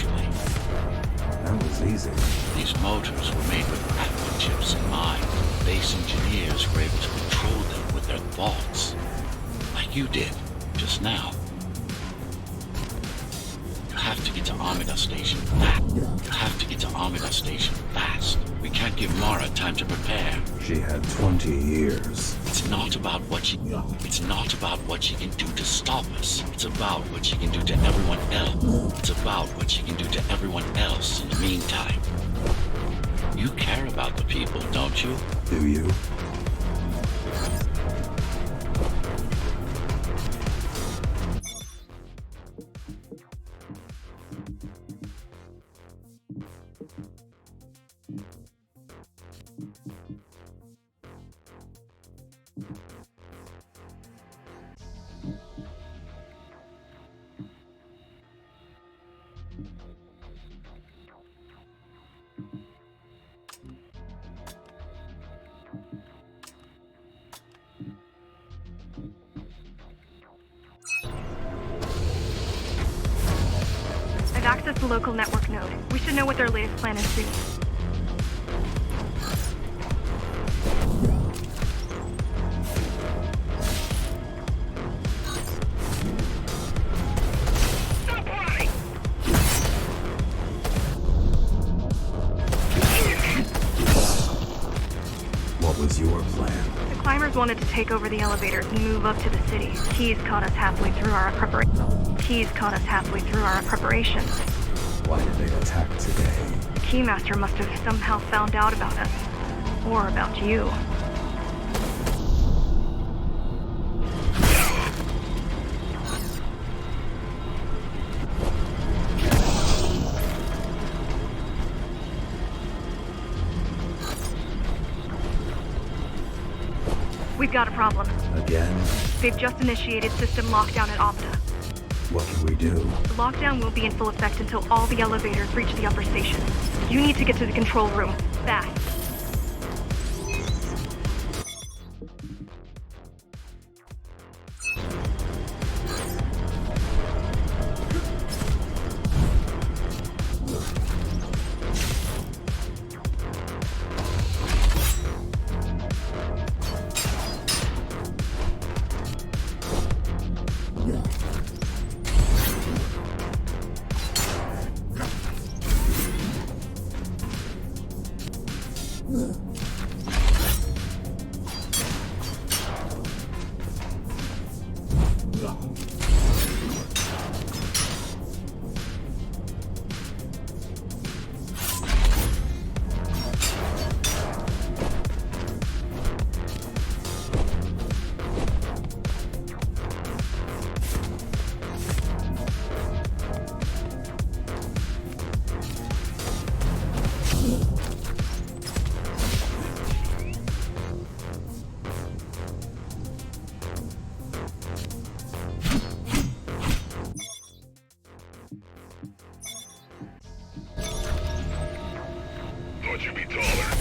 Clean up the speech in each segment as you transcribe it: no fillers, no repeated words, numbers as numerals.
naturally. That was easy. These motors were made with Atma chips in mind. Base engineers were able to control them with their thoughts. Like you did, just now. You have to get to Omega Station fast. You have to get to Omega Station fast. We can't give Mara time to prepare. She had 20 years. It's not about what she can do to stop us. It's about what she can do to everyone else. It's about what she can do to everyone else in the meantime. You care about the people, don't you? Do you? I've accessed the local network node. We should know what their latest plan is soon. What was your plan? The climbers wanted to take over the elevators and move up to the city. Keys caught us halfway through our preparations. Why did they attack today? The Keymaster must have somehow found out about us. Or about you. We've got a problem. Again? They've just initiated system lockdown at Opta. What can we do? The lockdown will be in full effect until all the elevators reach the upper station. You need to get to the control room. Fast. Thought you'd be taller.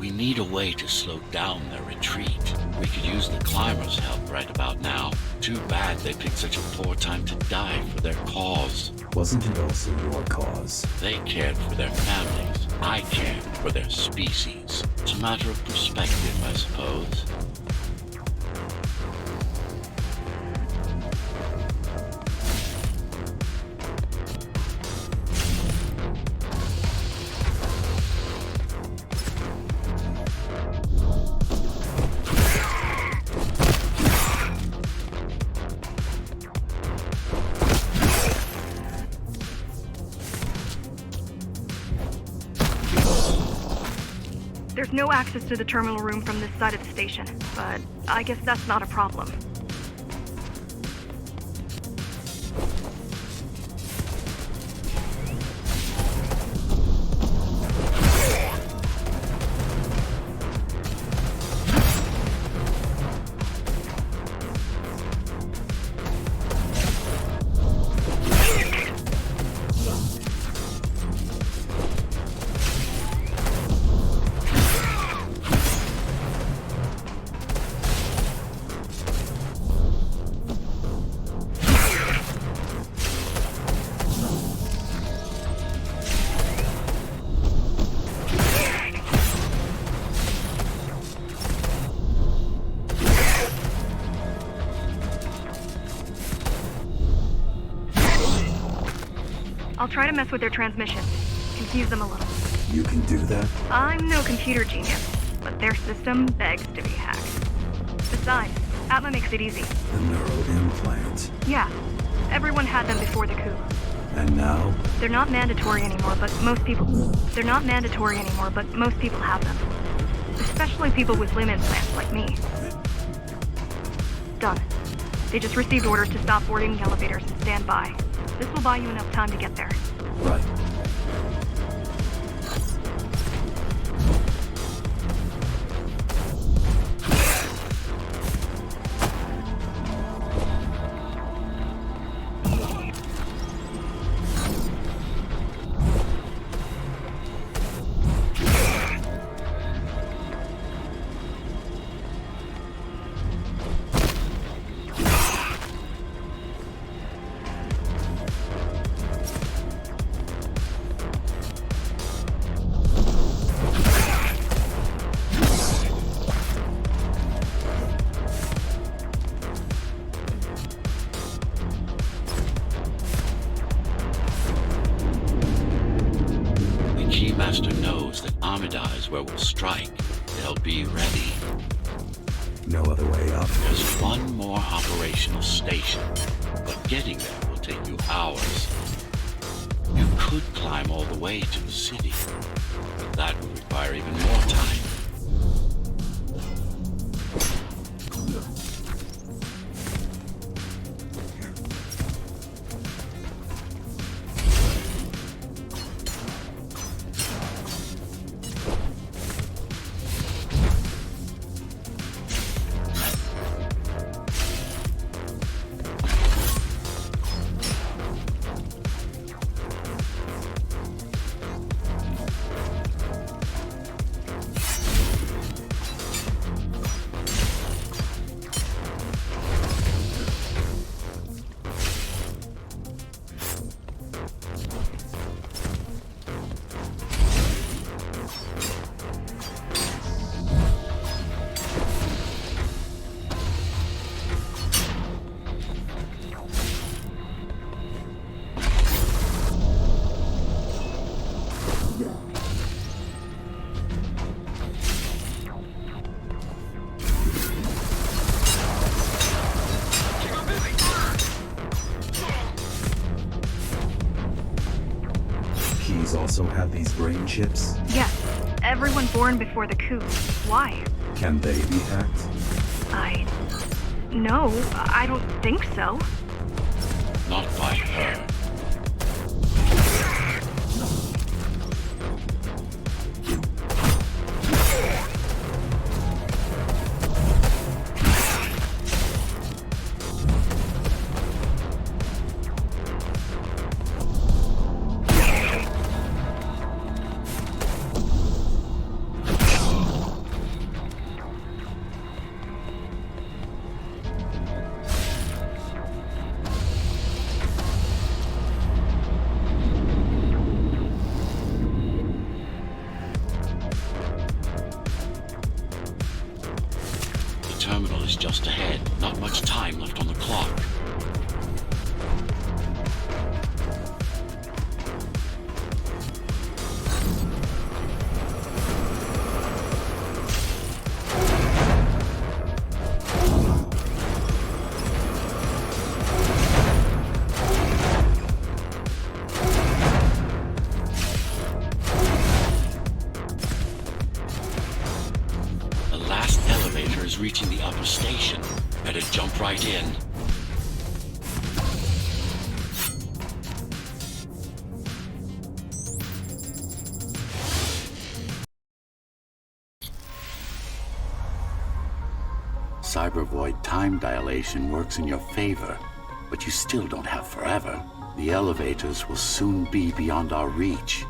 We need a way to slow down their retreat. We could use the climbers' help right about now. Too bad they picked such a poor time to die for their cause. Wasn't it also your cause? They cared for their families. I cared for their species. It's a matter of perspective, I suppose. There's no access to the terminal room from this side of the station, but I guess that's not a problem. I'll try to mess with their transmission. Confuse them a little. You can do that? I'm no computer genius, but their system begs to be hacked. Besides, Atma makes it easy. The neural implant. Yeah, everyone had them before the coup. And now? They're not mandatory anymore, but most people have them. Especially people with limb implants like me. Done. They just received orders to stop boarding the elevators and stand by. This will buy you enough time to get there. Right. Keymaster knows that Amida is where we'll strike. They'll be ready. No other way up. There's one more operational station, but getting there will take you hours. You could climb all the way to the city, but that would require even more time. Also have these brain chips? Yes. Everyone born before the coup. Why? Can they be hacked? No, I don't think so. Not by her. Terminal is just ahead. Not much time left on the clock. reaching the upper station. Better jump right in. Cybervoid time dilation works in your favor, but you still don't have forever. The elevators will soon be beyond our reach.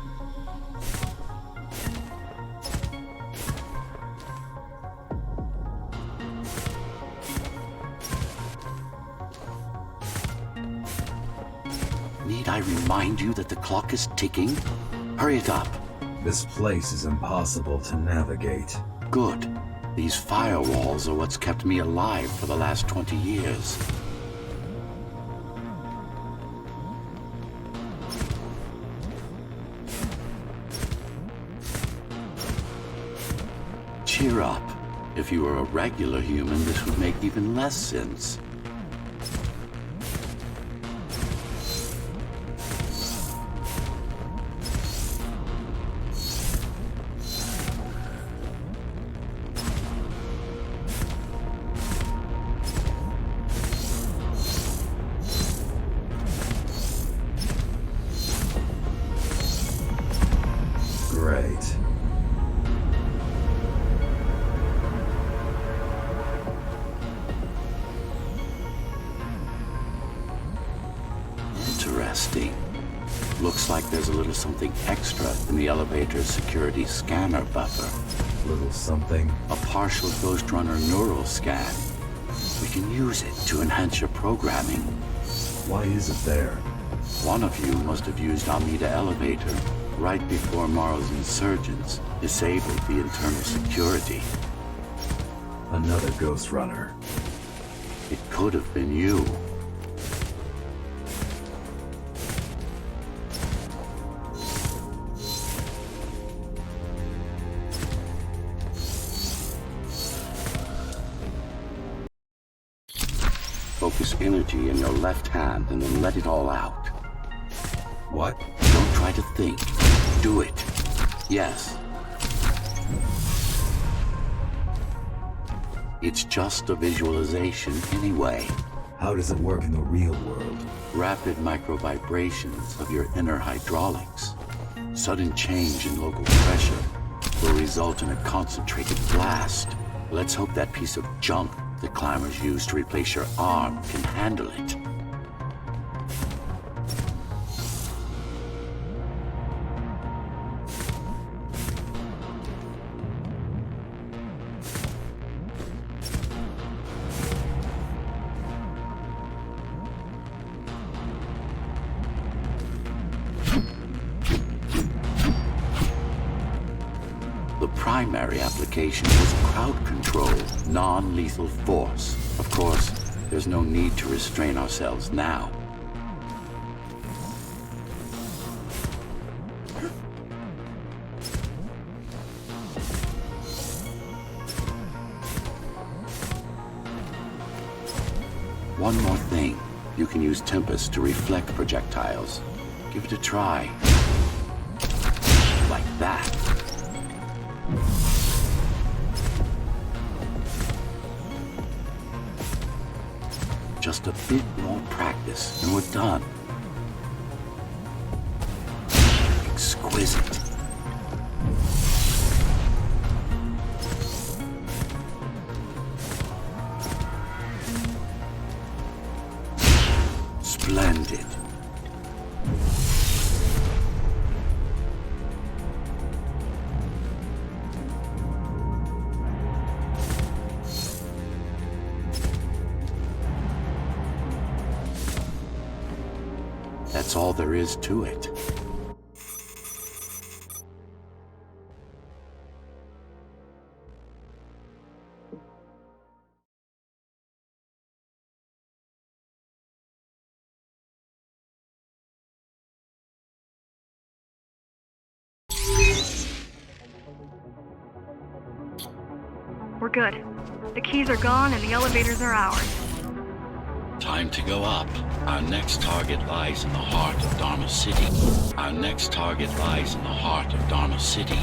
Need I remind you that the clock is ticking? Hurry it up. This place is impossible to navigate. Good. These firewalls are what's kept me alive for the last 20 years. Cheer up. If you were a regular human, this would make even less sense. Great. Interesting. Looks like there's a little something extra in the elevator's security scanner buffer. Little something. A partial Ghostrunner neural scan. We can use it to enhance your programming. Why is it there? One of you must have used Amida Elevator right before Morrow's insurgents disabled the internal security. Another Ghostrunner. It could have been you. Focus energy in your left hand and then let it all out. What? Don't try to think. Do it. Yes. It's just a visualization anyway. How does it work in the real world? Rapid micro-vibrations of your inner hydraulics. Sudden change in local pressure will result in a concentrated blast. Let's hope that piece of junk the climbers use to replace your arm can handle it. The primary application was crowd control, non-lethal force. Of course, there's no need to restrain ourselves now. One more thing. You can use Tempest to reflect projectiles. Give it a try. Like that. Just a bit more practice and we're done. Exquisite. Splendid. That's all there is to it. We're good. The keys are gone and the elevators are ours. Time to go up. Our next target lies in the heart of Dharma City. Our next target lies in the heart of Dharma City.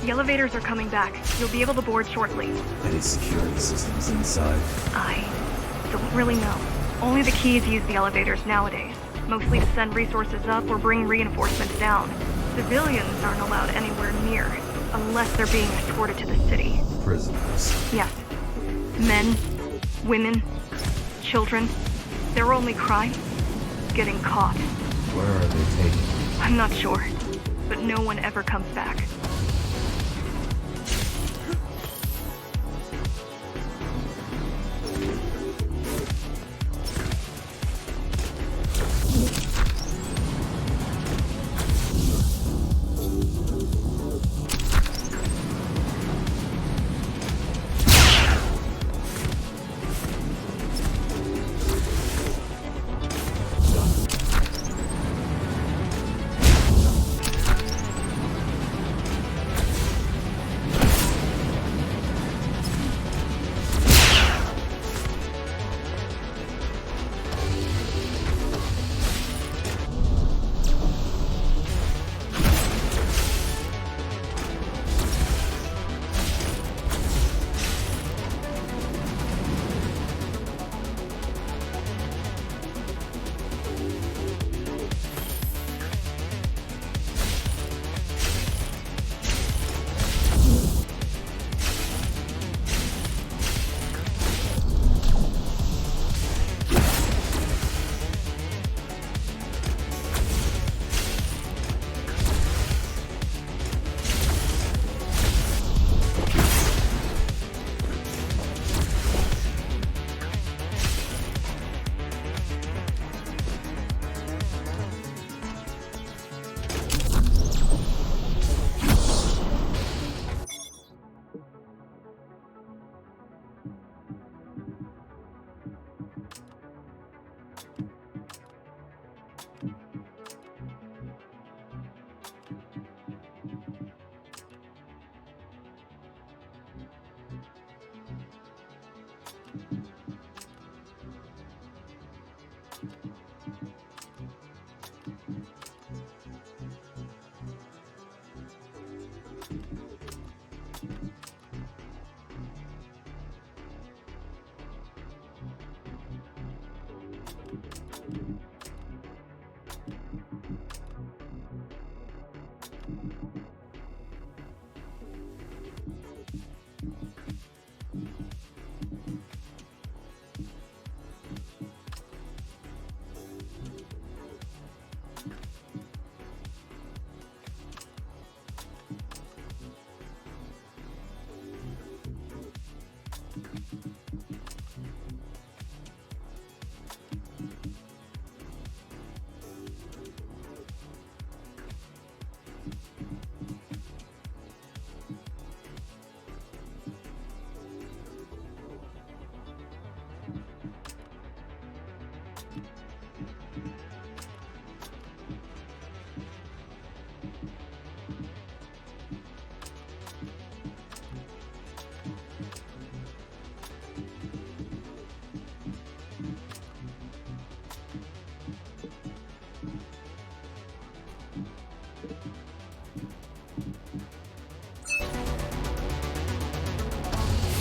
The elevators are coming back. You'll be able to board shortly. Any security systems inside? I don't really know. Only the keys use the elevators nowadays, mostly to send resources up or bring reinforcements down. Civilians aren't allowed anywhere near, unless they're being escorted to the city. Prisoners. Yes. Men, women, children. Their only crime? Getting caught. Where are they taken? I'm not sure, but no one ever comes back.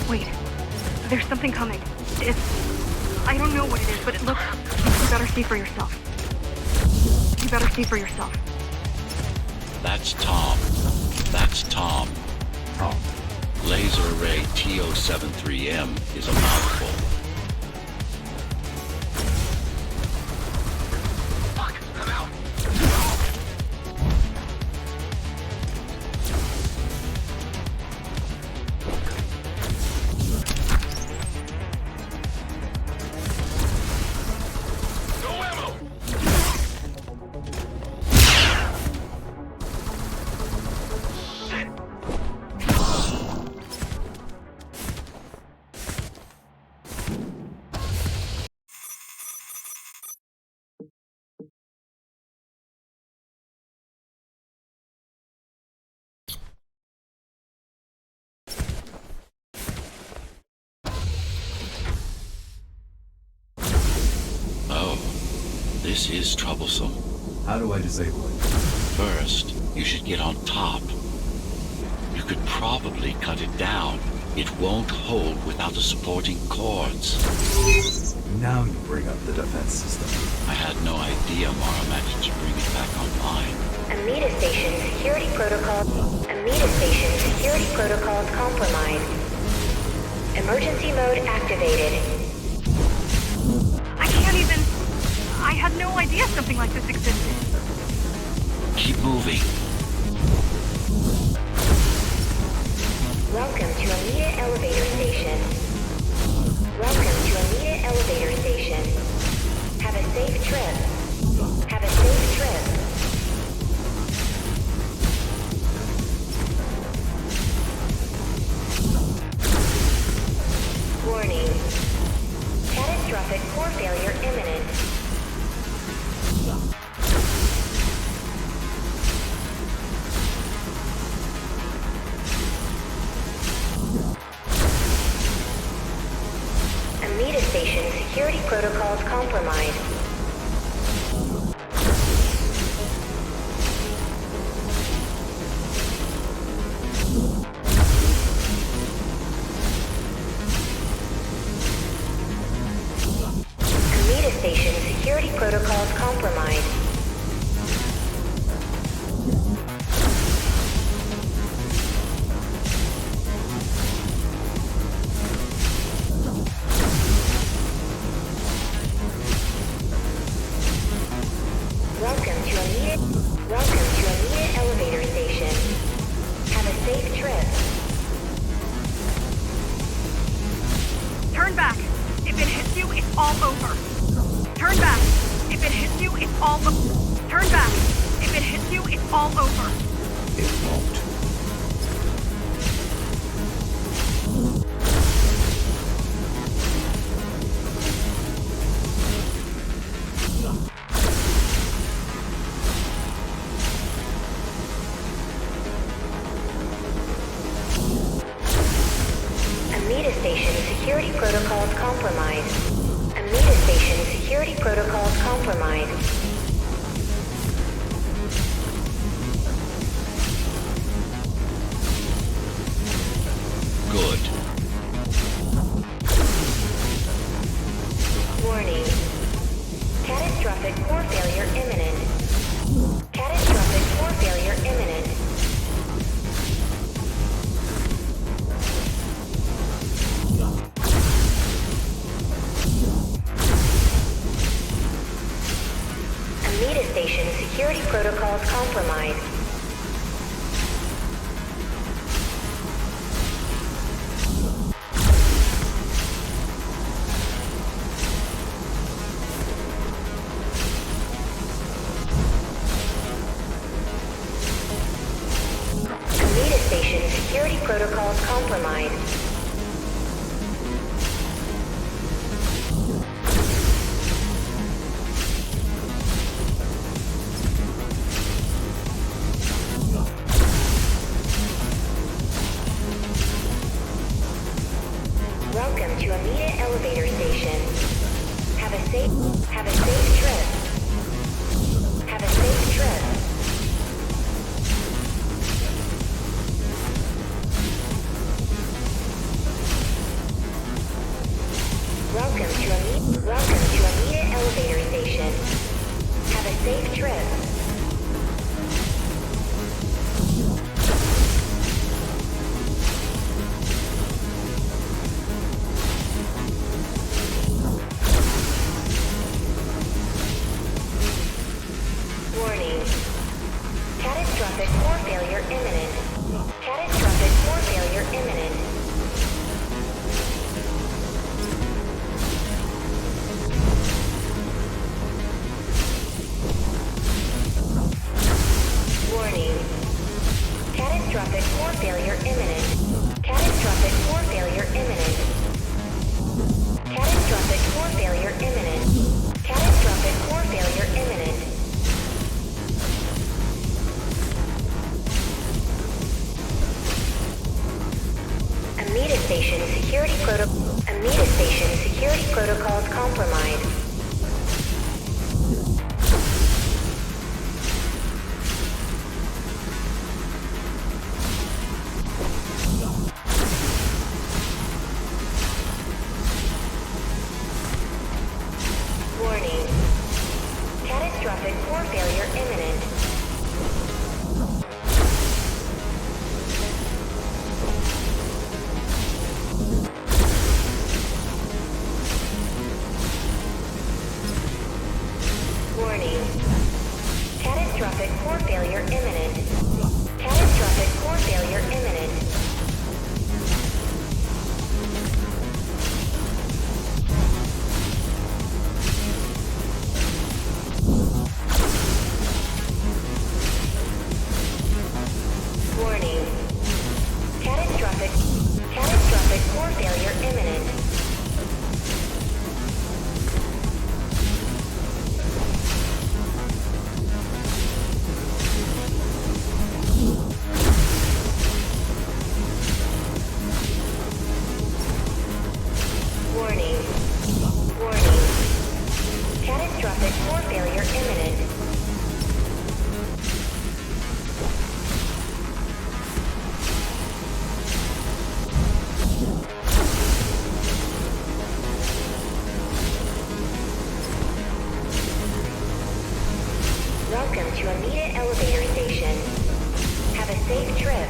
Wait, there's something coming. I don't know what it is, but it looks... You better see for yourself. You better see for yourself. That's Tom. That's Tom. Tom. Laser array TO73M is a mouthful. This is troublesome. How do I disable it? First, you should get on top. You could probably cut it down. It won't hold without the supporting cords. Now you bring up the defense system. I had no idea Mara managed to bring it back online. Amida Station security protocol. Amida Station security protocols compromised. Emergency mode activated. I can't even... I had no idea something like this existed. Keep moving. Welcome to Amida Elevator Station. Welcome to Amida Elevator Station. Have a safe trip. Have a safe trip. Warning. Catastrophic core failure imminent. Amida Station security protocols compromised. Amida Station security protocols compromised. Welcome to Amida Elevator Station. Have a safe trip. Turn back. If it hits you, it's all over. Turn back. If it hits you, it's all over. Turn back. If it hits you, it's all over. It won't. Amida Station security protocols compromised. Amida Station security protocols compromised. Good. Warning. Catastrophic core failure imminent. Catastrophic core failure imminent. Amida Station security protocols compromised. Amida Station security protocols compromised. Welcome to Amida Elevator Station. Have a safe trip. Have a safe trip. Welcome to Amida Elevator Station. Have a safe trip. Warning. Catastrophic core failure imminent. Catastrophic core failure imminent. Warning. Catastrophic core failure imminent. Catastrophic core failure imminent. Catastrophic core failure imminent. Catastrophic core failure imminent. Amida Station security protocols compromised. Catastrophic core failure imminent. Catastrophic core failure imminent. Warning. Catastrophic core failure imminent. Warning. Warning. Catastrophic core failure imminent. Welcome to Amita Elevator Station. Have a safe trip.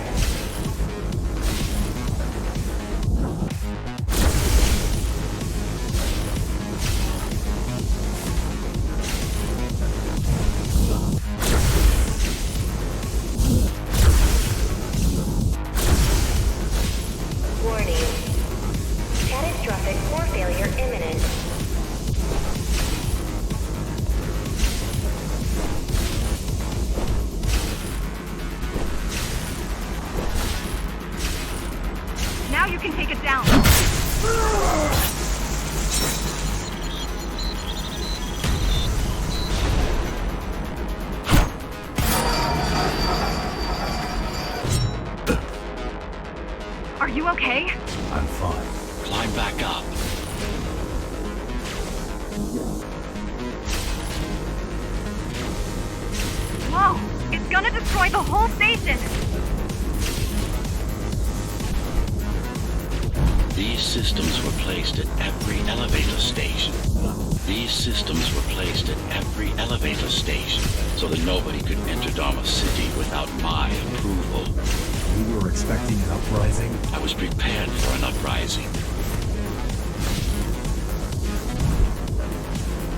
Warning. Catastrophic core failure imminent. Now you can take it down. Are you okay? I'm fine. Climb back up. Whoa! It's gonna destroy the whole station! These systems were placed at every elevator station. These systems were placed at every elevator station so that nobody could enter Dharma City without my approval. You were expecting an uprising? I was prepared for an uprising.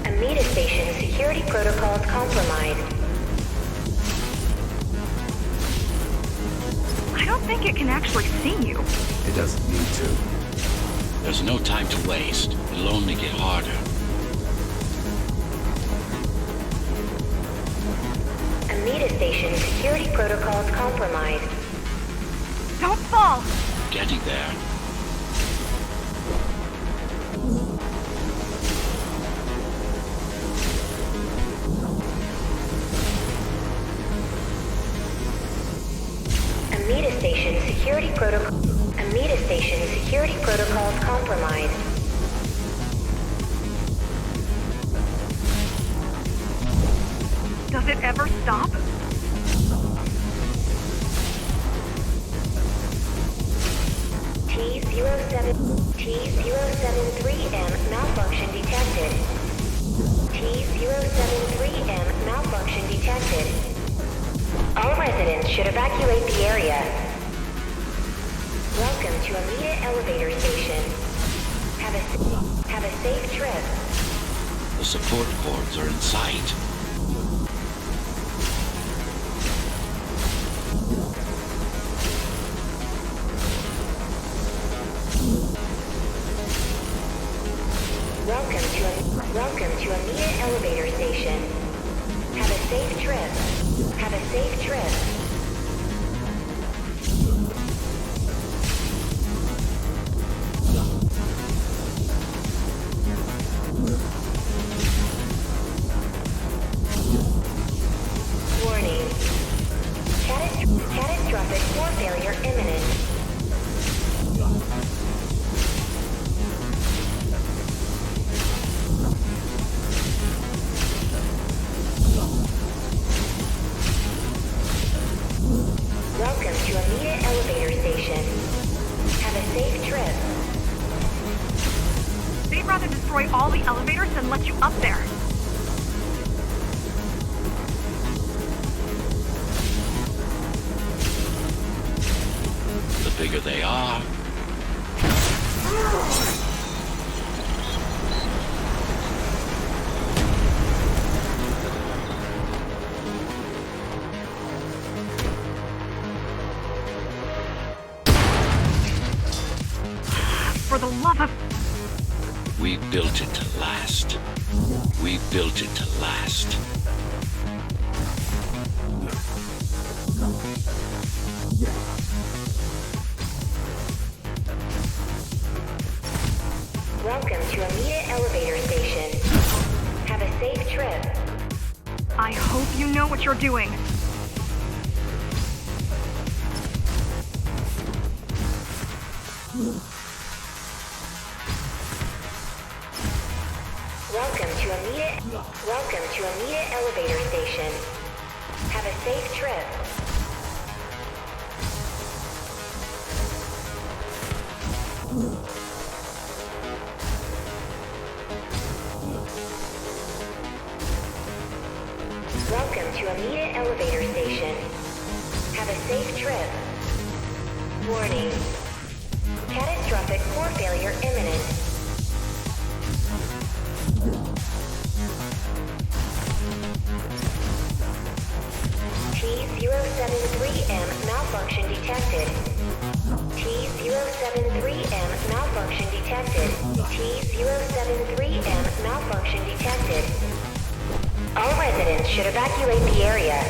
Amita Station security protocols compromised. I don't think it can actually see you. It doesn't need to. There's no time to waste. It'll only get harder. Amita Station security protocols compromised. Don't fall! Getting there. Amita Station security protocols compromised. Does it ever stop? T073M malfunction detected. T073M malfunction detected. All residents should evacuate the area. Welcome to Amita Elevator Station. Have a safe trip. The support cords are in sight. Welcome to Amita Elevator Station. Have a safe trip. Have a safe trip. Warning. Catastrophic core failure imminent. Welcome to Amita Elevator Station. Have a safe trip. They'd rather destroy all the elevators than let you up there. The bigger they are, love of... We built it to last. We built it to last. Welcome to Amita Elevator Station. Have a safe trip. I hope you know what you're doing. Welcome to Amita Elevator Station. Have a safe trip. Welcome to Amita Elevator Station. Have a safe trip. Warning. Catastrophic core failure imminent. T-073M malfunction detected. T-073M malfunction detected. T-073M malfunction detected. All residents should evacuate the area.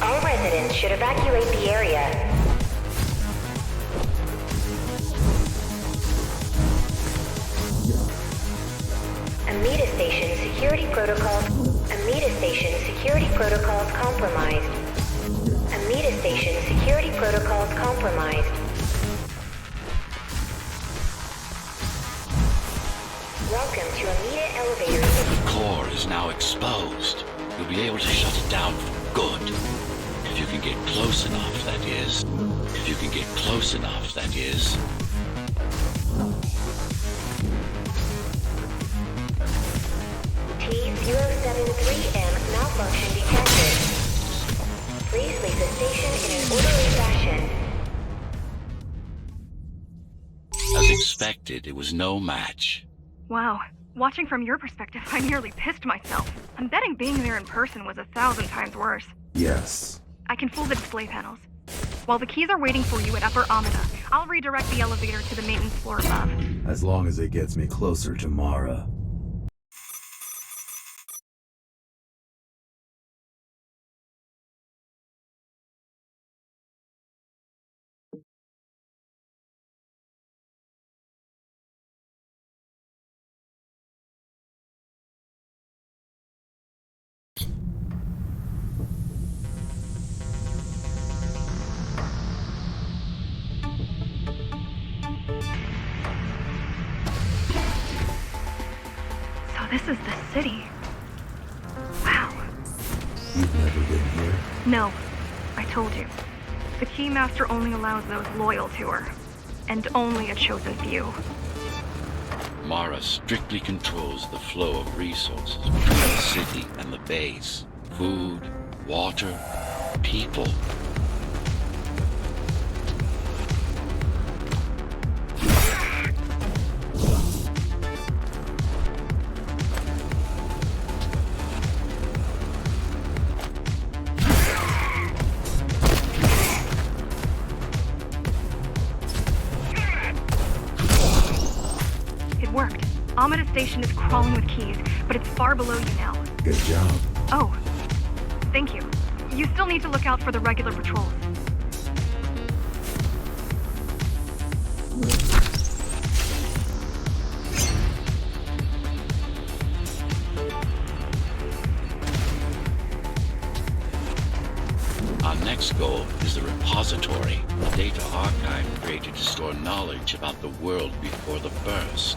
All residents should evacuate the area. Amita Station security protocols. Amita Station security protocols compromised. Amita Station security protocols compromised. Welcome to Amita Elevator Station. The core is now exposed. You'll be able to shut it down for good. If you can get close enough, that is. If you can get close enough, that is. T-073M malfunction detected. Please leave the station in an orderly fashion. As expected, it was no match. Wow. Watching from your perspective, I nearly pissed myself. I'm betting being there in person was 1,000 times worse. Yes. I can fool the display panels. While the keys are waiting for you at Upper Amida, I'll redirect the elevator to the maintenance floor above. As long as it gets me closer to Mara. So this is the city. Wow. You've never been here? No, I told you. The Keymaster only allows those loyal to her. And only a chosen few. Mara strictly controls the flow of resources between the city and the base. Food, water, people. It worked. Amida Station is crawling with keys, but it's far below you now. Good job. Oh, thank you. You still need to look out for the regular patrols. Our next goal is the repository, a data archive created to store knowledge about the world before the burst.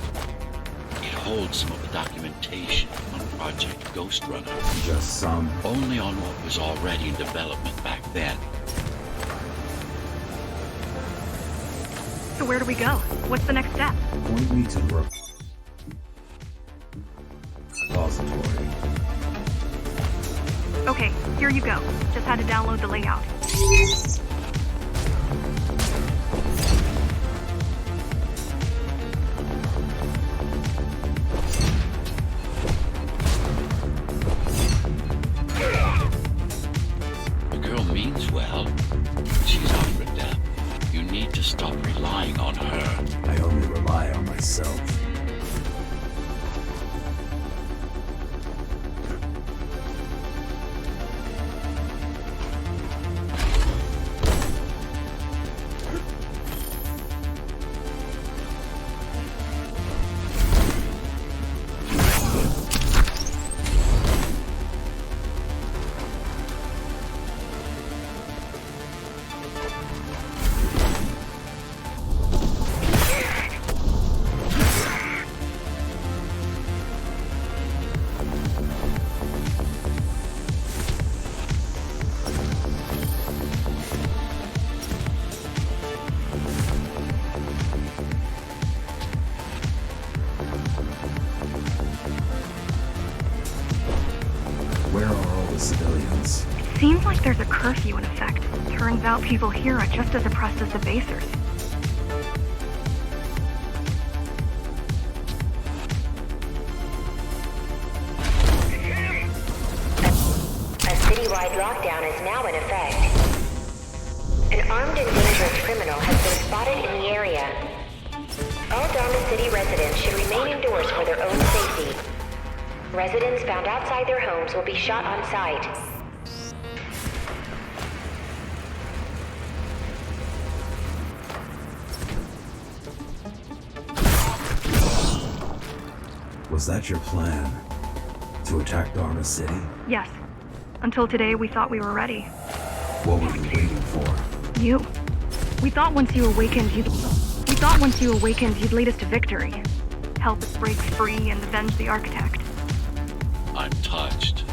It holds some of the documentation on Project Ghostrunner, Just some. only on what was already in development back then. So where do we go? What's the next step? Point me to repository. Okay, here you go. Just had to download the layout. The girl means well. She's out for death. You need to stop relying on her. the civilians. It seems like there's a curfew in effect. Turns out people here are just as oppressed as the basers. A citywide lockdown is now in effect. An armed and dangerous criminal has been spotted in the area. All Dharma City residents should remain indoors for their own safety. Residents found outside their homes will be shot on sight. Was that your plan? To attack Dharma City? Yes. Until today, we thought we were ready. What were you waiting for? You. We thought once you awakened, you'd lead us to victory. Help us break free and avenge the Architect. I'm touched.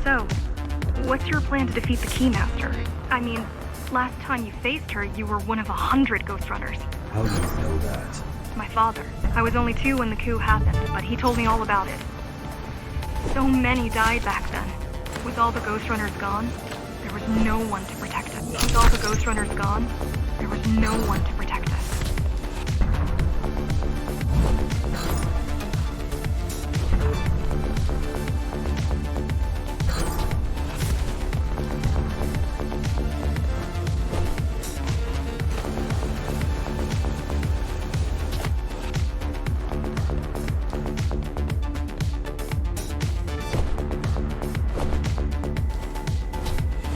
So, what's your plan to defeat the Keymaster? I mean, last time you faced her, you were one of 100 Ghostrunners. How do you know that? My father. I was only 2 when the coup happened, but he told me all about it. So many died back then. With all the Ghostrunners gone, there was no one to protect us. With all the Ghostrunners gone, there was no one to protect us.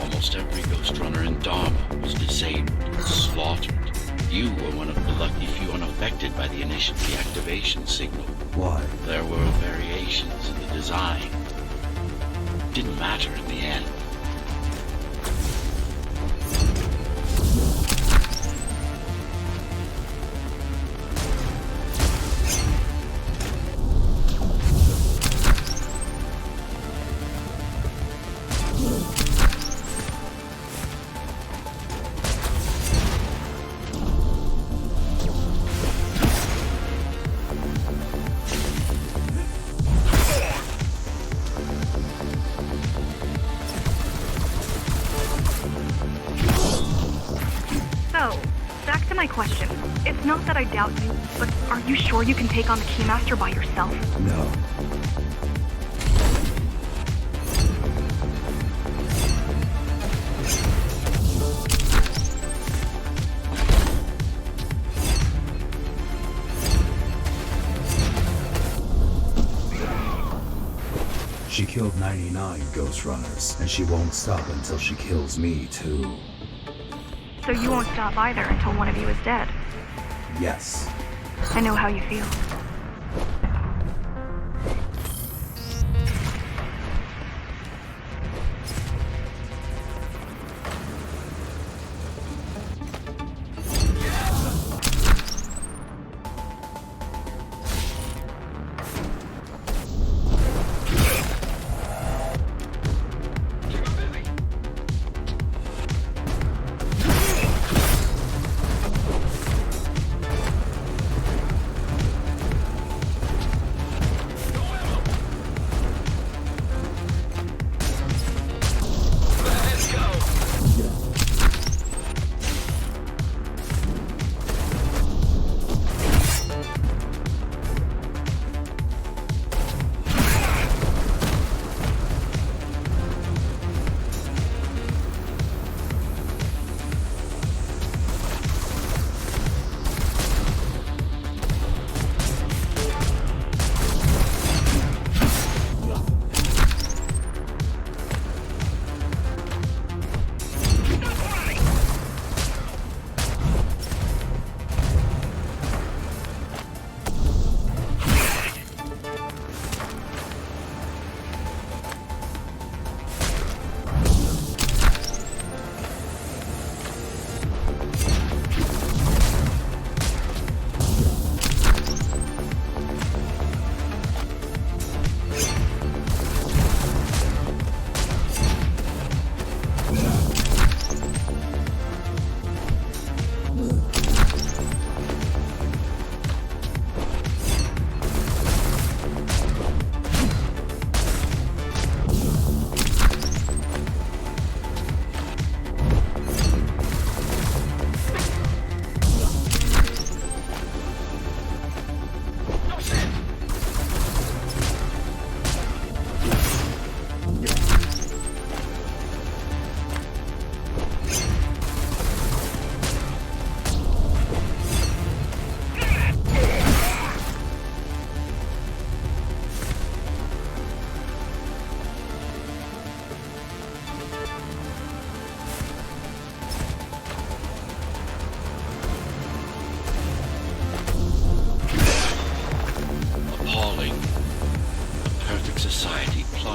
Almost every Ghostrunner in Dharma was disabled, slaughtered. You were one of the lucky few unaffected by the initial deactivation signal. Why? There were variations in the design. Didn't matter in the end. So, back to my question. It's not that I doubt you, but are you sure you can take on the Keymaster by yourself? No. She killed 99 Ghostrunners, and she won't stop until she kills me, too. So you won't stop either until one of you is dead. Yes. I know how you feel.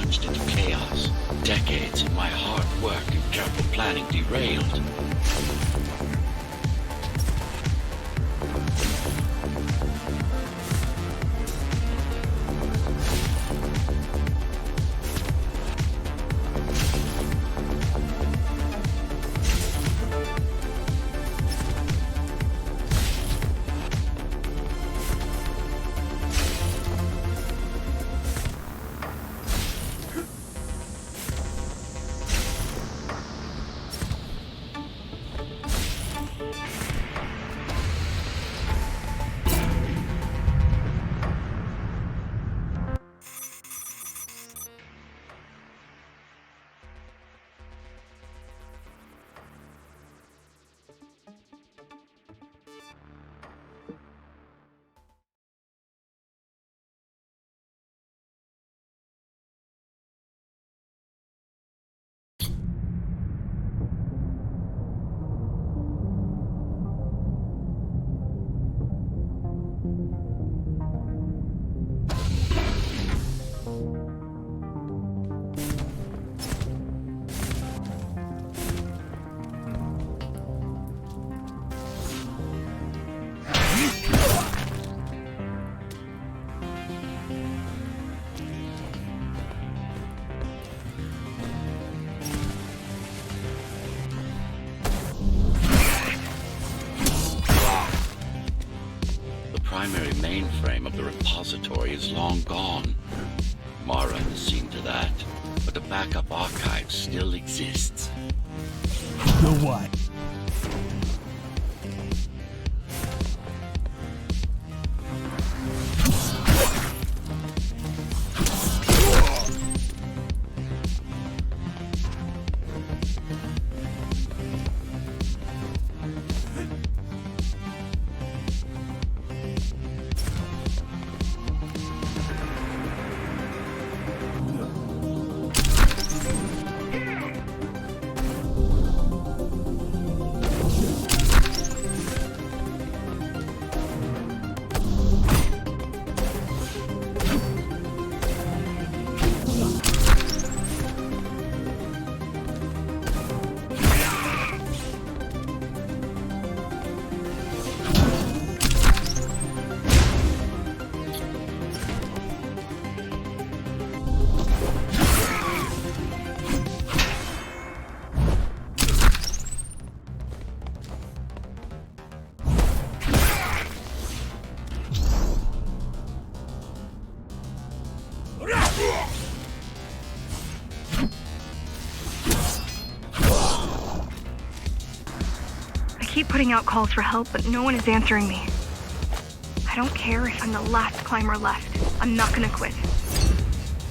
plunged into chaos. Decades of my hard work and careful planning derailed. Primary mainframe of the repository is long gone. Mara has seen to that, but the backup archive still exists. The what? I keep putting out calls for help, but no one is answering me. I don't care if I'm the last climber left. I'm not gonna quit.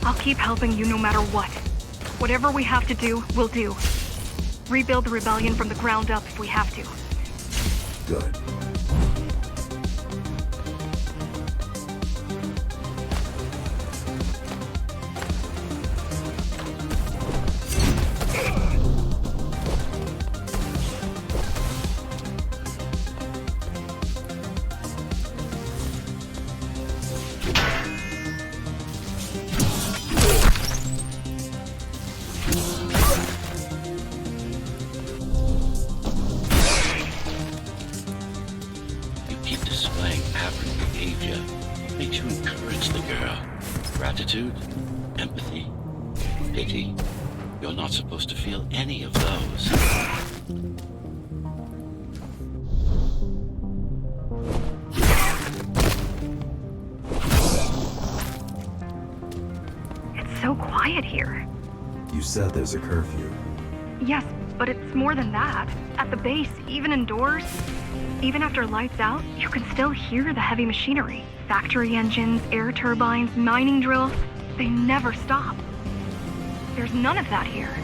I'll keep helping you no matter what. Whatever we have to do, we'll do. Rebuild the rebellion from the ground up if we have to. Good. Makes you encourage the girl. Gratitude, empathy, pity. You're not supposed to feel any of those. It's so quiet here. You said there's a curfew. Yes, but it's more than that. At the base, even indoors, even after lights out, you can still hear the heavy machinery. Factory engines, air turbines, mining drills. They never stop. There's none of that here.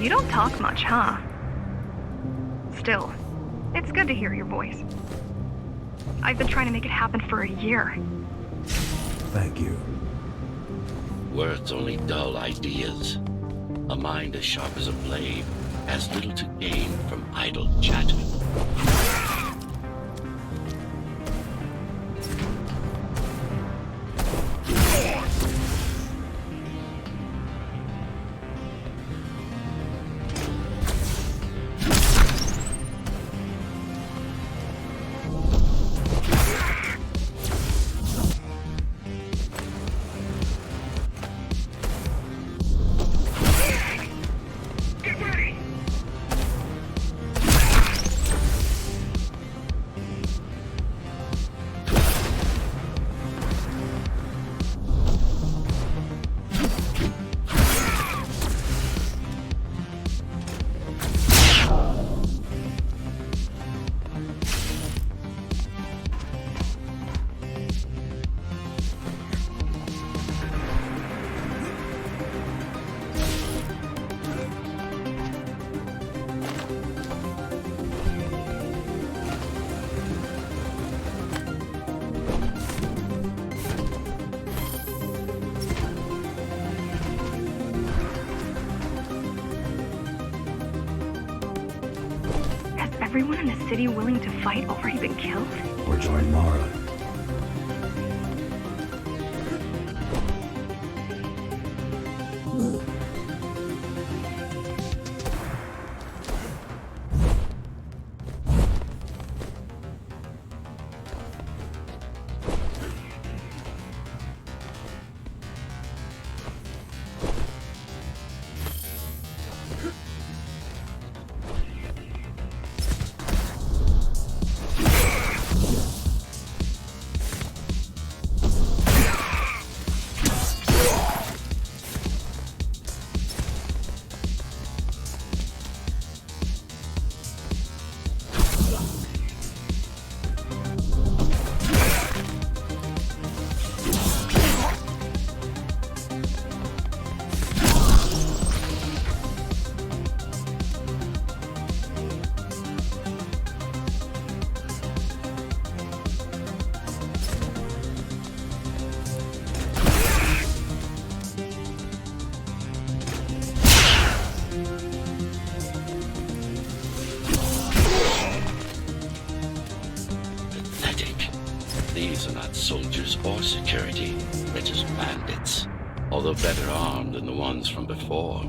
You don't talk much, huh? Still, it's good to hear your voice. I've been trying to make it happen for a year. Thank you. Words only dull ideas. A mind as sharp as a blade has little to gain from idle chatter. Everyone in the city willing to fight already been killed? Or join Mara. These are not soldiers or security. They're just bandits. Although better armed than the ones from before.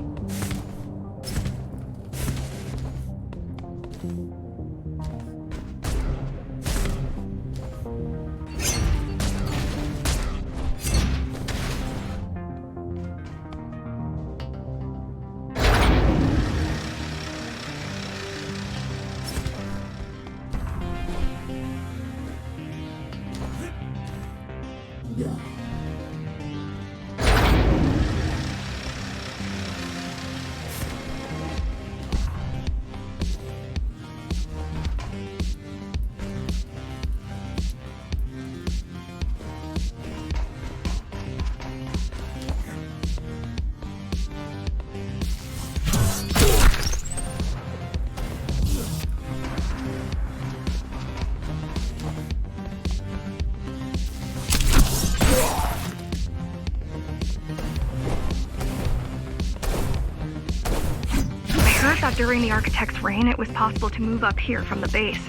That during the Architect's reign, it was possible to move up here from the base.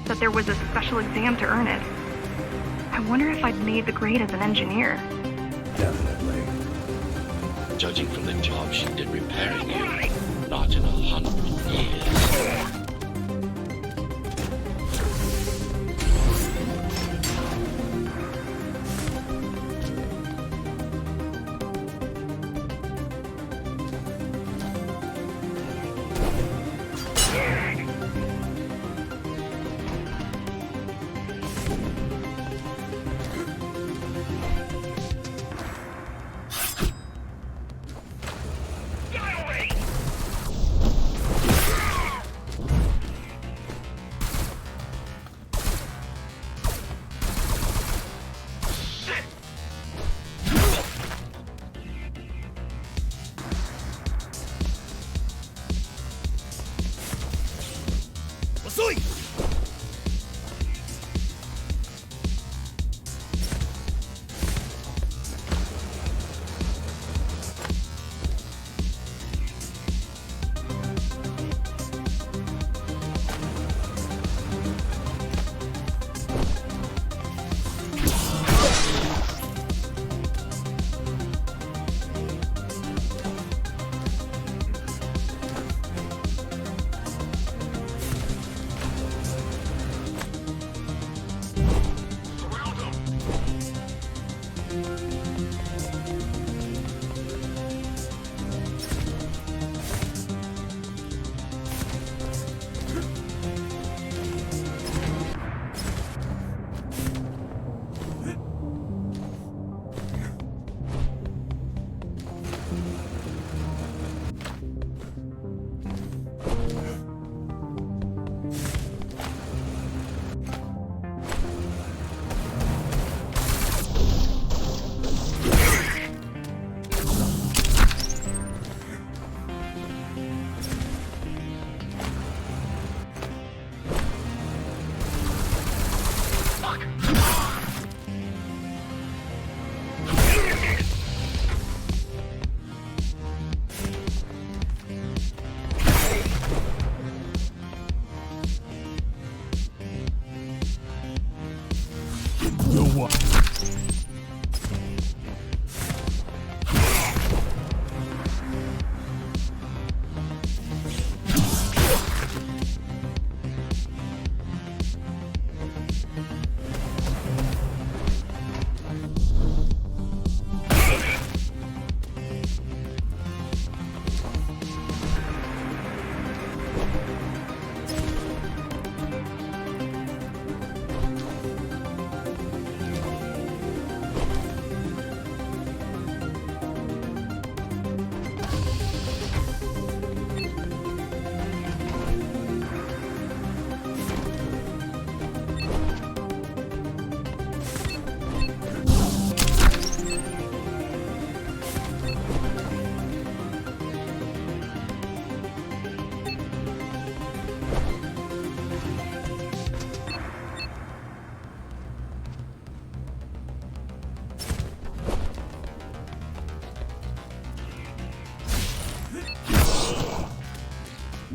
That there was a special exam to earn it. I wonder if I'd made the grade as an engineer. Definitely. Judging from the job she did repairing you, not in 100 years.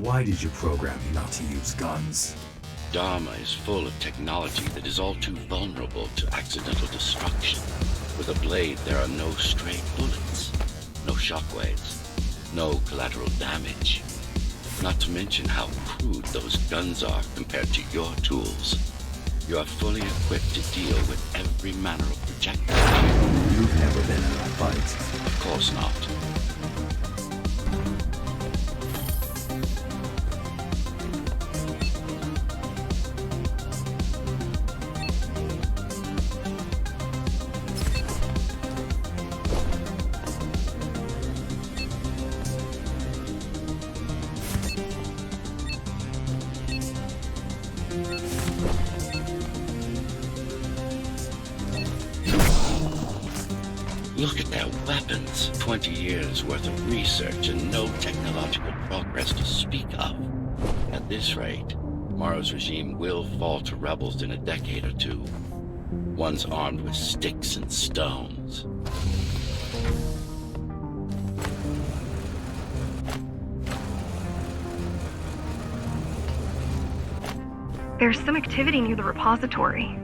Why did you program me not to use guns? Dharma is full of technology that is all too vulnerable to accidental destruction. With a blade, there are no stray bullets, no shockwaves, no collateral damage. Not to mention how crude those guns are compared to your tools. You are fully equipped to deal with every manner of projectile. You've never been in a fight. Of course not. Look at their weapons. 20 years worth of research and no technological progress to speak of. At this rate, Morrow's regime will fall to rebels in a decade or two. Ones armed with sticks and stones. There's some activity near the repository.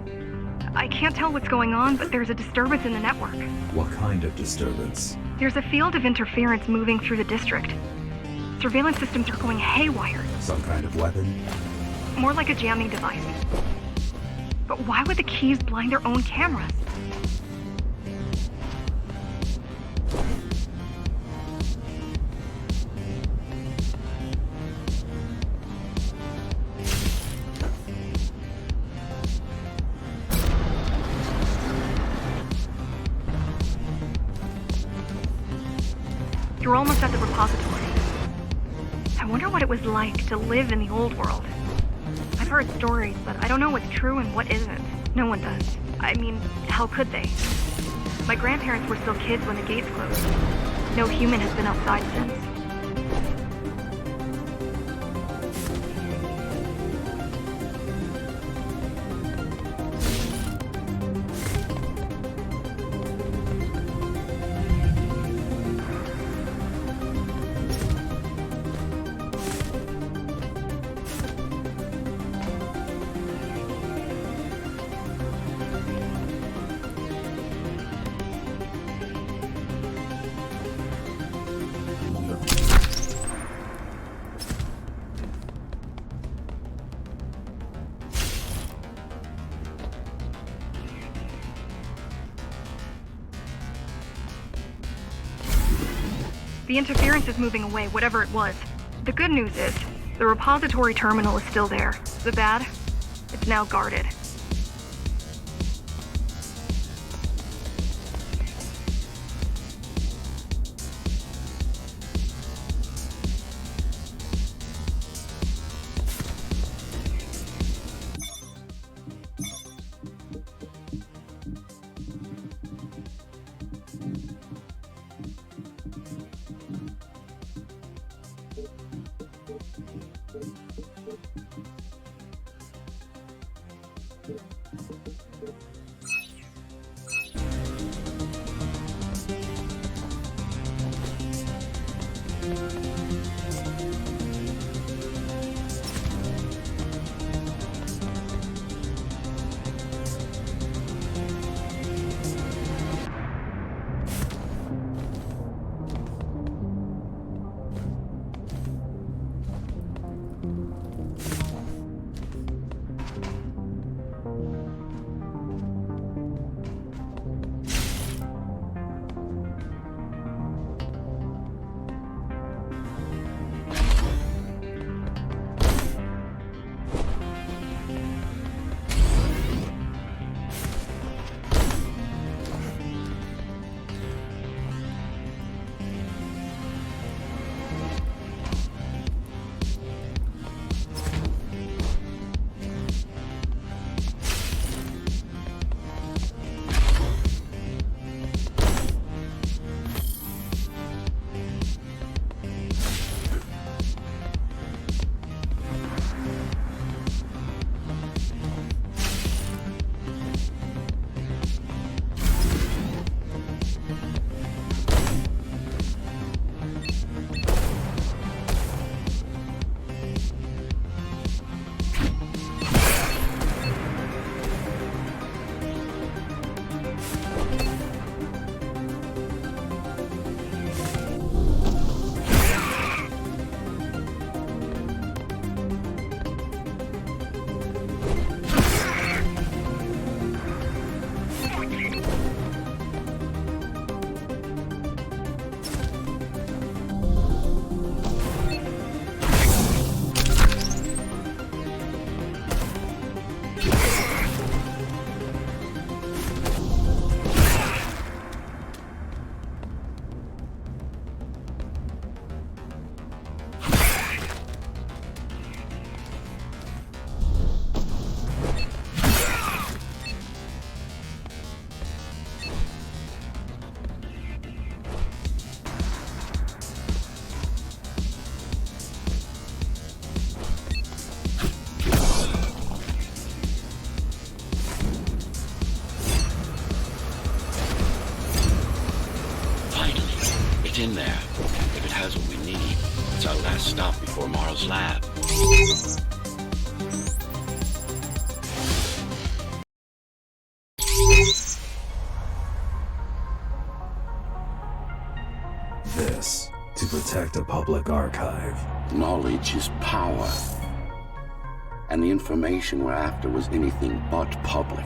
I can't tell what's going on, but there's a disturbance in the network. What kind of disturbance? There's a field of interference moving through the district. Surveillance systems are going haywire. Some kind of weapon? More like a jamming device. But why would the keys blind their own cameras? You're almost at the repository. I wonder what it was like to live in the old world. I've heard stories, but I don't know what's true and what isn't. No one does. I mean, how could they? My grandparents were still kids when the gates closed. No human has been outside since. The interference is moving away, whatever it was. The good news is, the repository terminal is still there. The bad? It's now guarded. Get in there. If it has what we need, it's our last stop before Morrow's lab. This, to protect a public archive. Knowledge is power. And the information we're after was anything but public.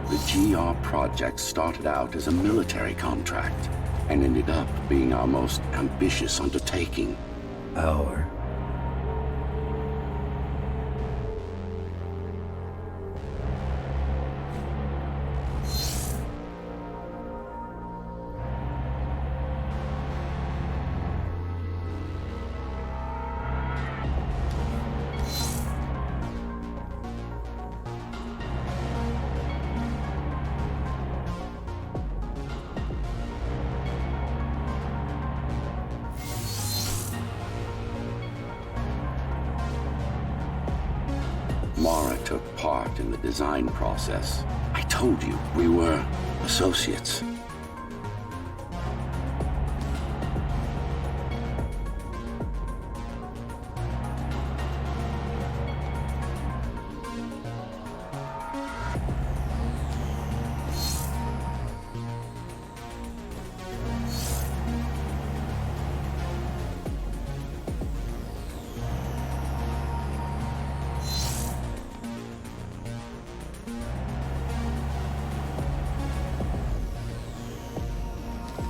The GR project started out as a military contract and ended up being our most ambitious undertaking. Our. Mara took part in the design process. I told you, we were associates.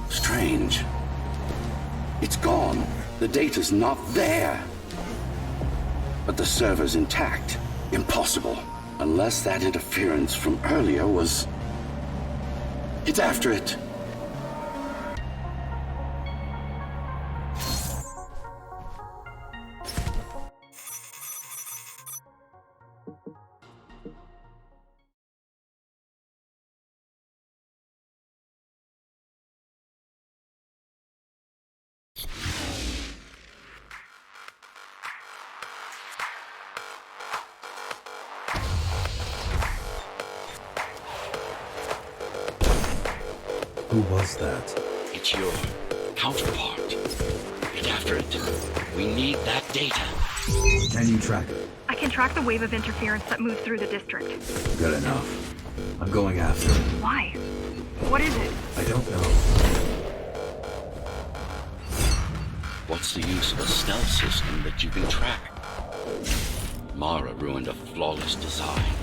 Strange. It's gone. The data's not there. But the server's intact. Impossible. Unless that interference from earlier was... It's after it. Who was that? It's your counterpart. Get after it. We need that data. Can you track it? I can track the wave of interference that moves through the district. Good enough. I'm going after it. Why? What is it? I don't know. What's the use of a stealth system that you can track? Mara ruined a flawless design.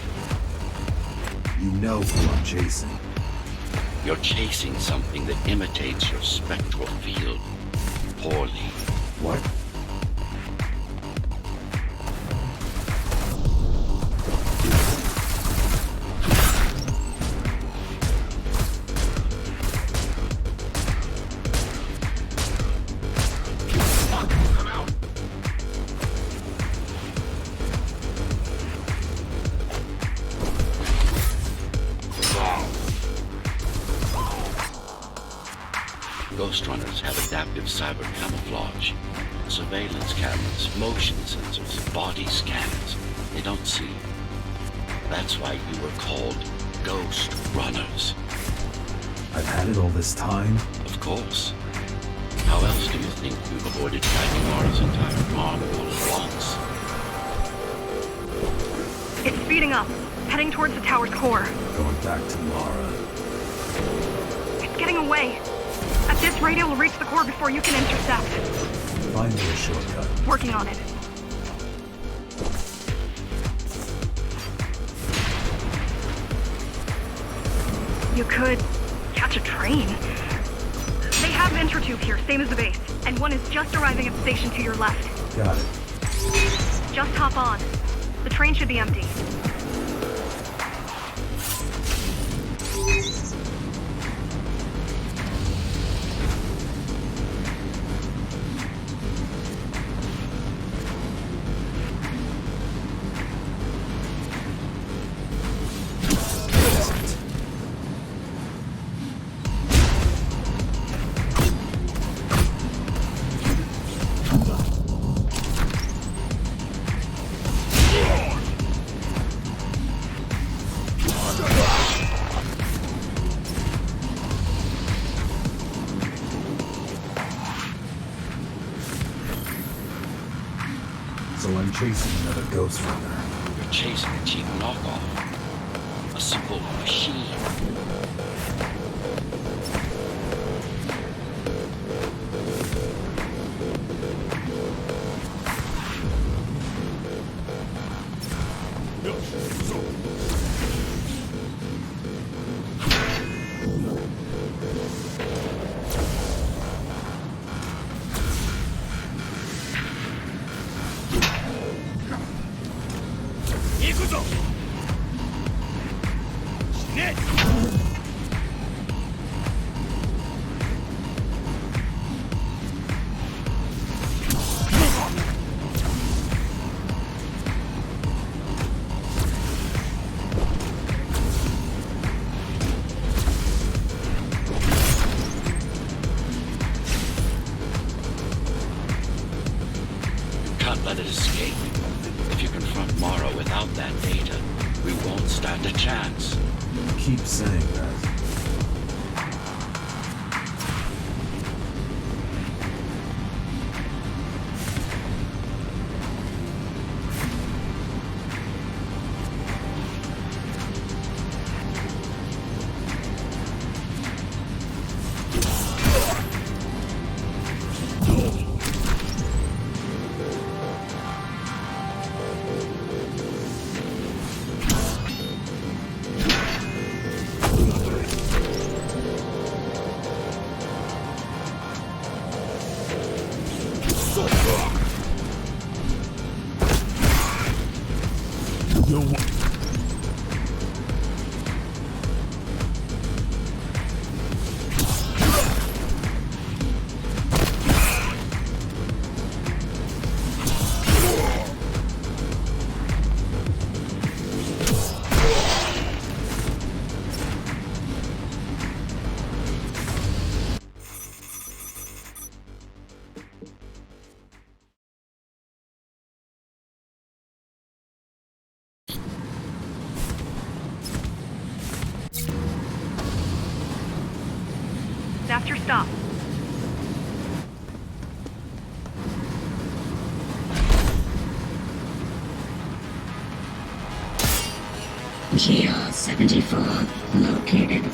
You know who I'm chasing. You're chasing something that imitates your spectral field. Poorly. What? have adaptive cyber camouflage. Surveillance cameras, motion sensors, body scanners. They don't see. That's why you were called Ghostrunners. I've had it all this time. Of course. How else do you think we've avoided driving Mara's entire army all at once? It's speeding up, heading towards the tower's core. Going back to Mara. It's getting away. At this rate, it will reach the core before you can intercept. Find me a shortcut. Working on it. You could catch a train. They have Intratube here, same as the base. And one is just arriving at the station to your left. Got it. Just hop on. The train should be empty. So I'm chasing another Ghostrunner. You're chasing a cheap knockoff. A simple machine. Can't let it escape. If you confront Mara without that data, we won't stand a chance. Keep saying that. That's your stop. GR-74 located.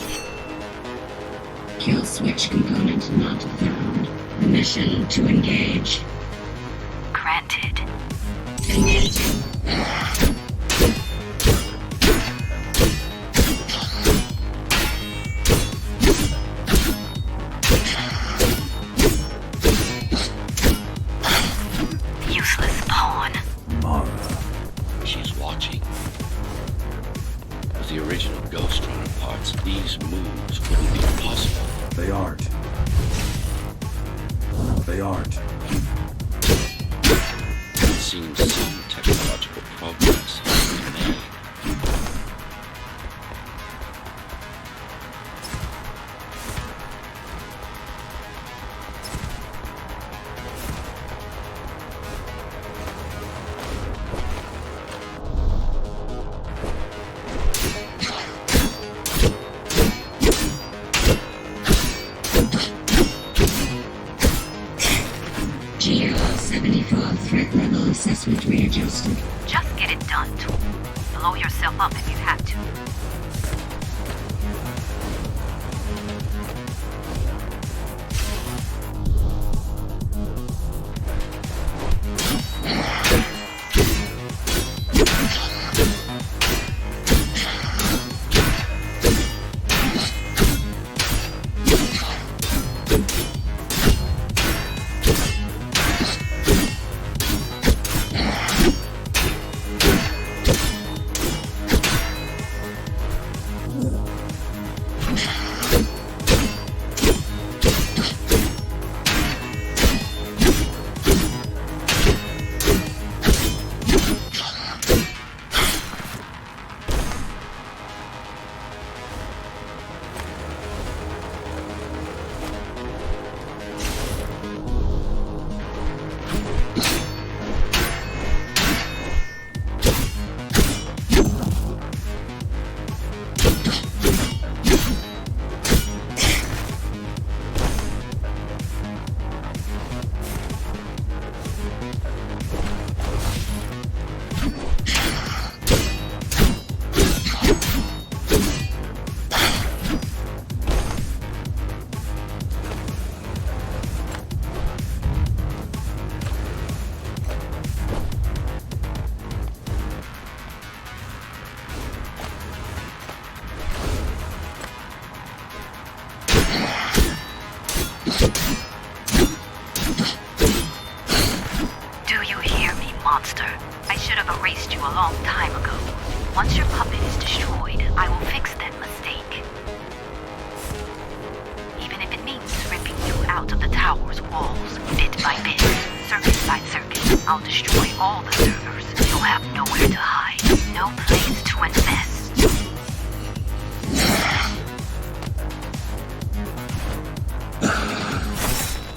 Kill switch component not found. Mission to engage. Granted. Engaging. Useless pawn. Mara. She's watching. With the original Ghostrunner parts, these moves wouldn't be possible. They aren't. They aren't. It seems some technological progress has been made. TL-74 threat level assessment readjusted. Just get it done, Tool. Blow yourself up if you have to. Do you hear me, monster? I should have erased you a long time ago. Once your puppet is destroyed, I will fix that mistake. Even if it means ripping you out of the tower's walls, bit by bit, circuit by circuit, I'll destroy all the servers. You'll have nowhere to hide, no place to invest.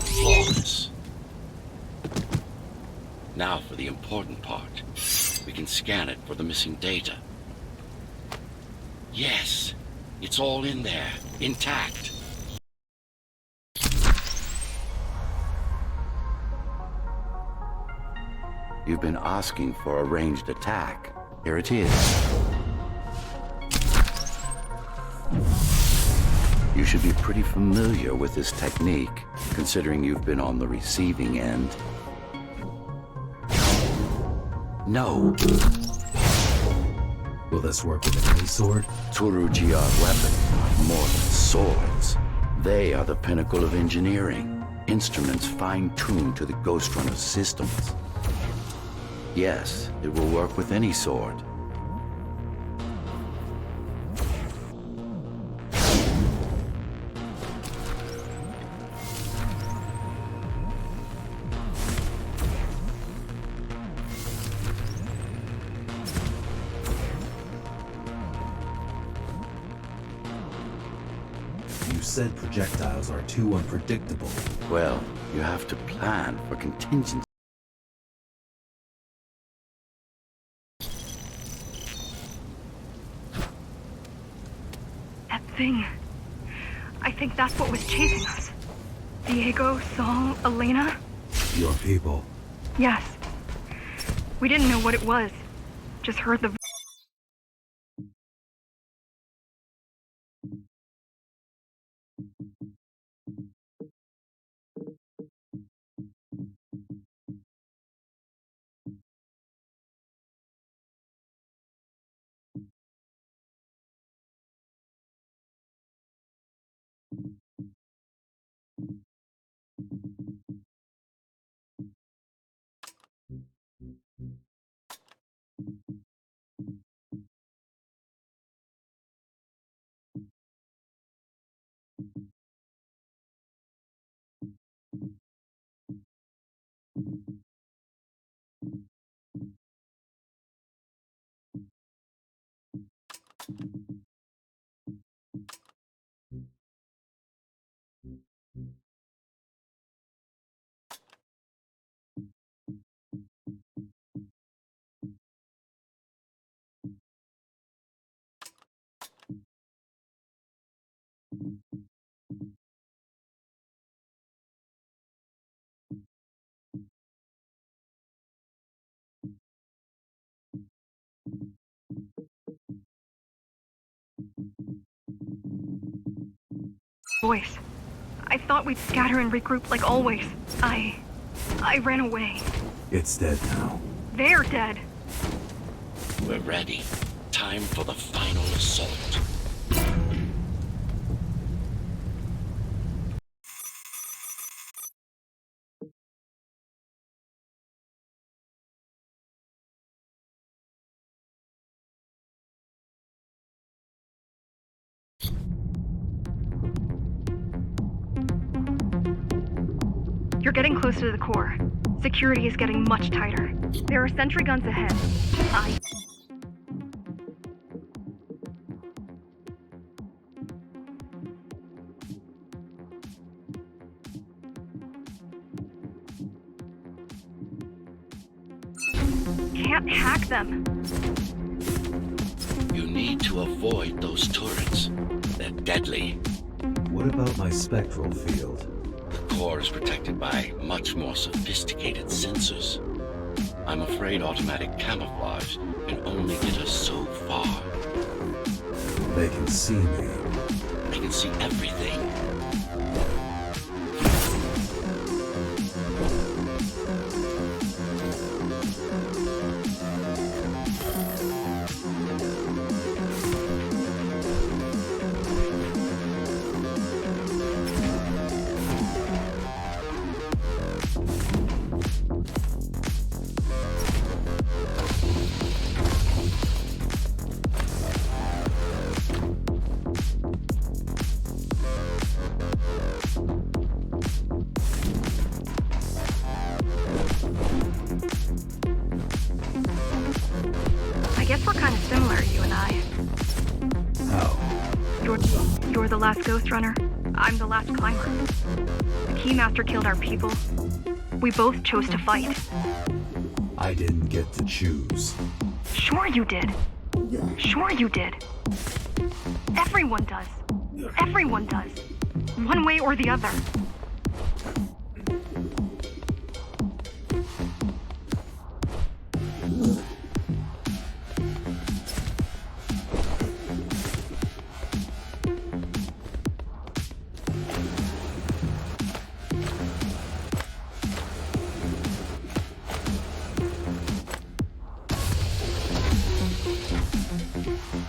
Flawless. Now for the important part. We can scan it for the missing data. Yes, it's all in there, intact. You've been asking for a ranged attack. Here it is. You should be pretty familiar with this technique, considering you've been on the receiving end. No. Will this work with any sword? Tsurugi weapons are more than swords. They are the pinnacle of engineering. Instruments fine-tuned to the Ghostrunner systems. Yes, it will work with any sword. You said projectiles are too unpredictable. Well, you have to plan for contingency. That thing. I think that's what was chasing us. Diego, Saul, Elena? Your people. Yes. We didn't know what it was. Just heard the voice. I thought we'd scatter and regroup like always. I ran away. It's dead now. They're dead. We're ready. Time for the final assault. You're getting close to the core. Security is getting much tighter. There are sentry guns ahead. I... can't hack them. You need to avoid those turrets. They're deadly. What about my spectral field? The core is protected by much more sophisticated sensors. I'm afraid automatic camouflage can only get us so far. They can see me. They can see everything. I guess we're kind of similar, you and I. How? You're the last Ghostrunner. I'm the last climber. The Keymaster killed our people. We both chose to fight. I didn't get to choose. Sure you did. Sure you did. Everyone does. Everyone does. One way or the other.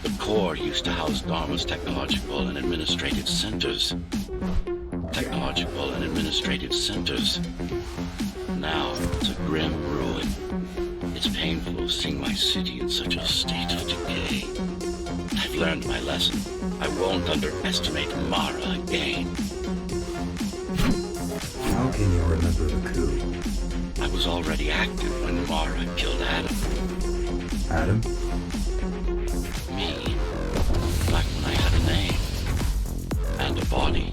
The core used to house Dharma's technological and administrative centers. Technological and administrative centers. Now it's a grim ruin. It's painful seeing my city in such a state of decay. I've learned my lesson. I won't underestimate Mara again. How can you remember the coup? I was already active when Mara killed Adam. Adam? Me. Back when I had a name. And a body.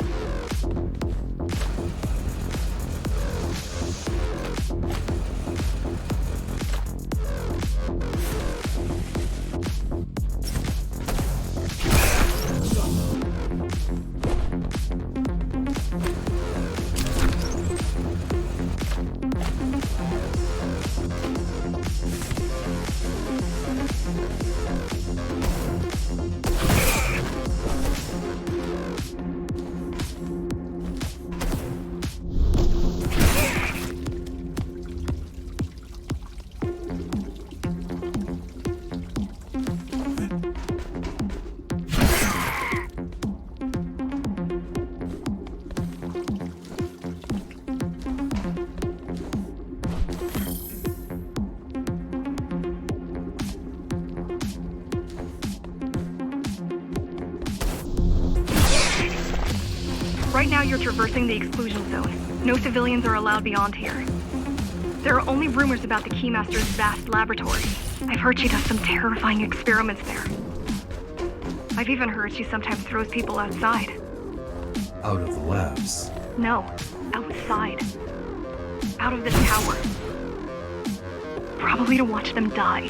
Right now you're traversing the exclusion zone. No civilians are allowed beyond here. There are only rumors about the Keymaster's vast laboratory. I've heard she does some terrifying experiments there. I've even heard she sometimes throws people outside. Out of the labs. No, outside. Out of this tower. Probably to watch them die.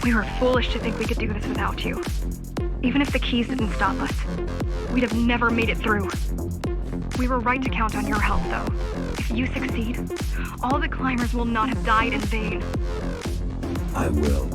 We were foolish to think we could do this without you. Even if the keys didn't stop us, we'd have never made it through. We were right to count on your help, though. If you succeed, all the climbers will not have died in vain. I will.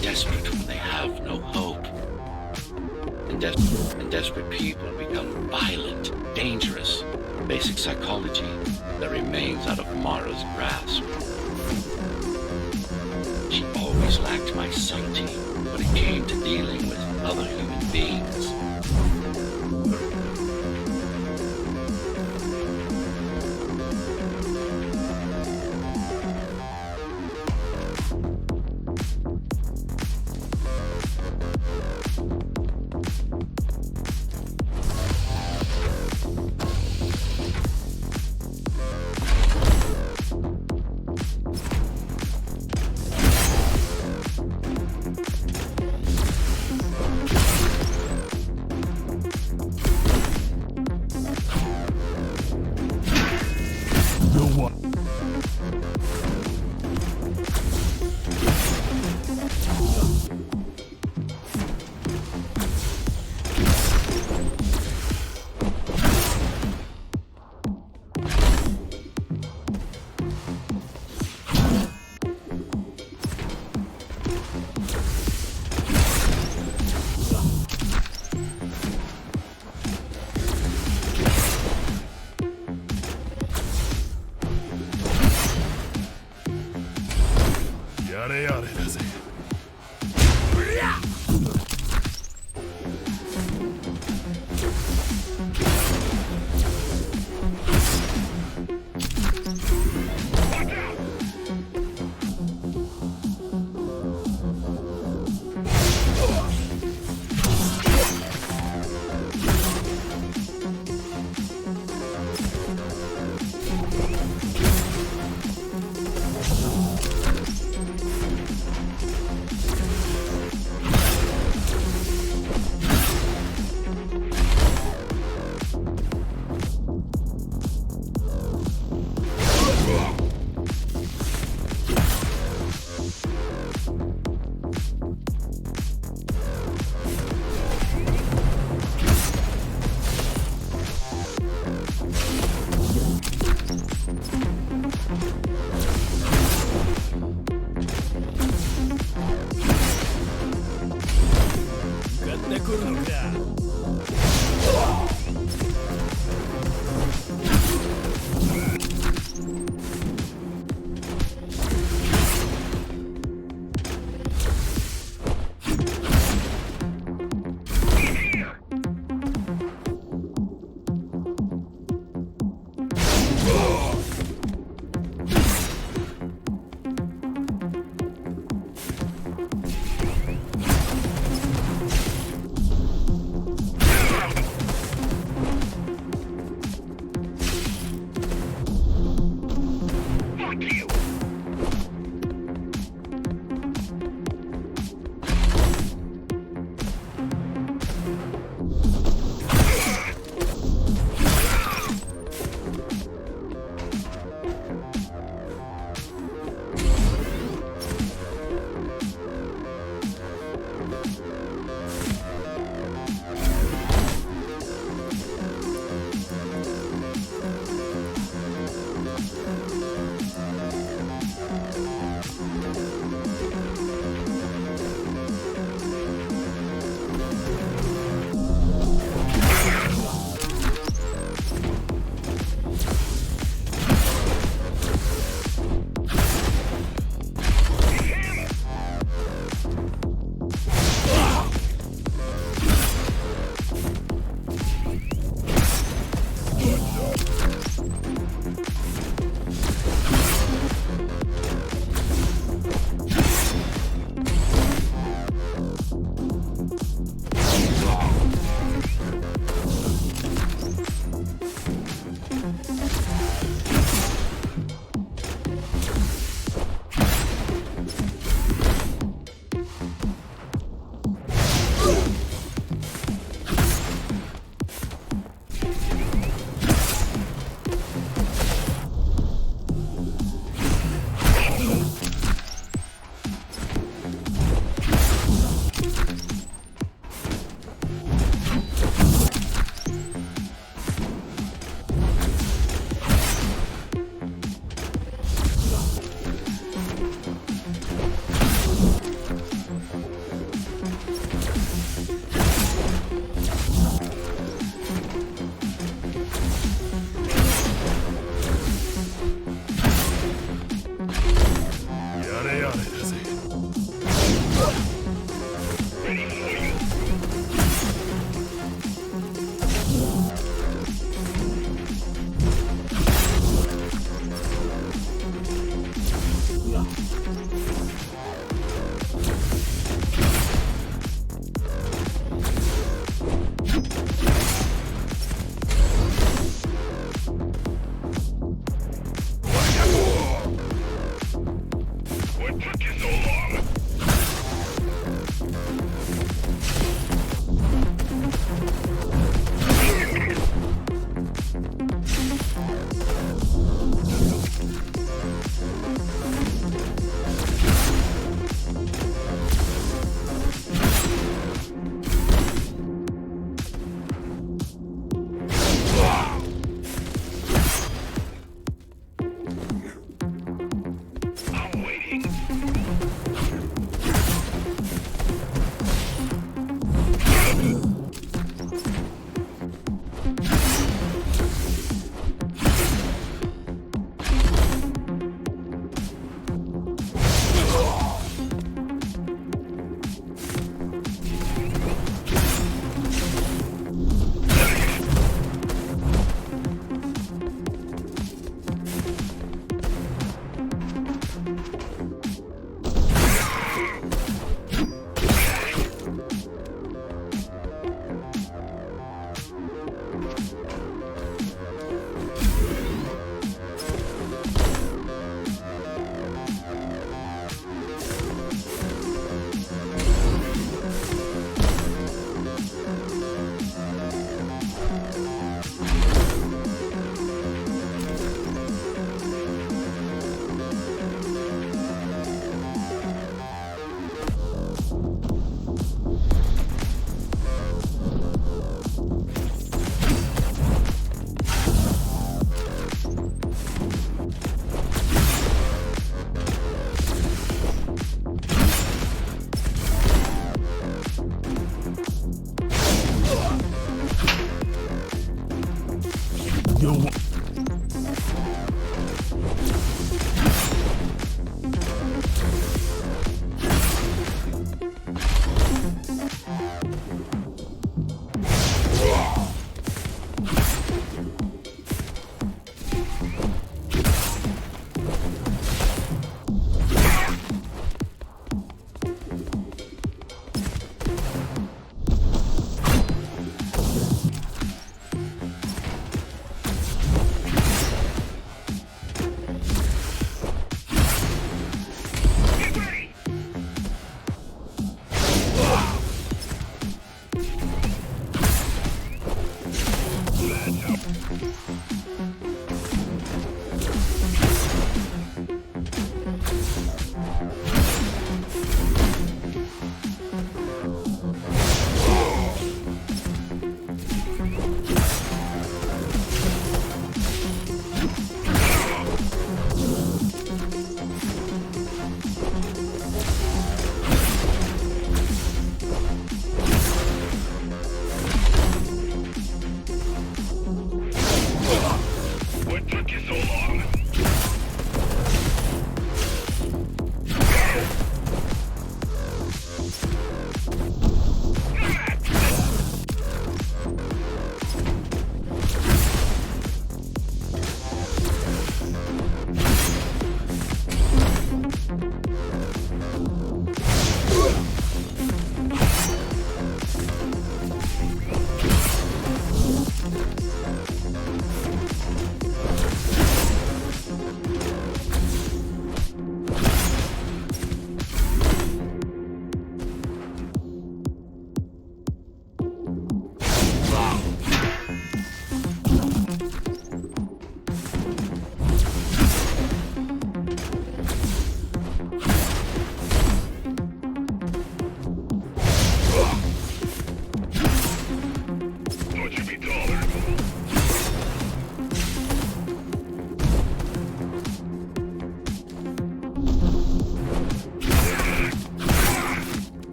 Desperate when they have no hope. And desperate people become violent, dangerous. Basic psychology that remains out of Mara's grasp. She always lacked my subtlety when it came to dealing with other human beings. ってくるのか。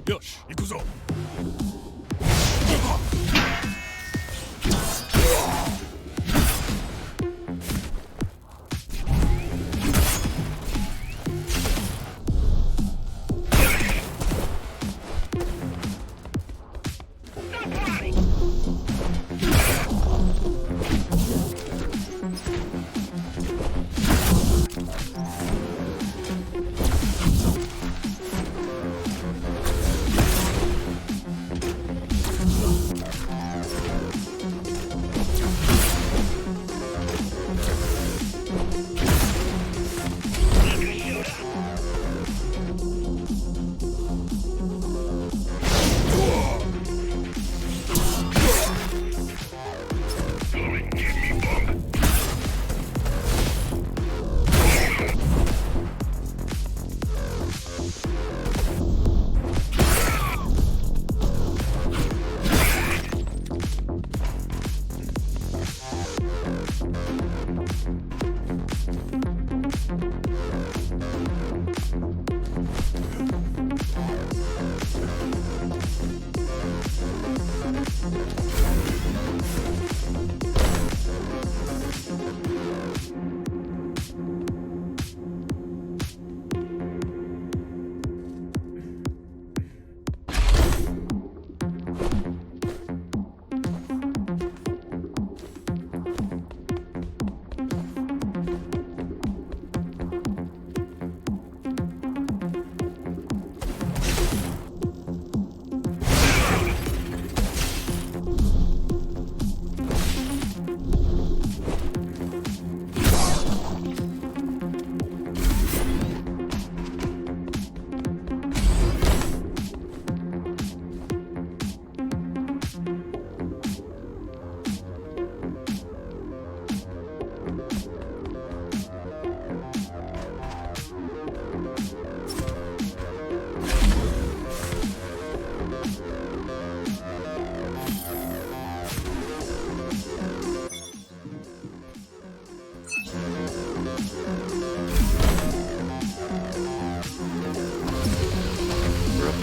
よし、行くぞ。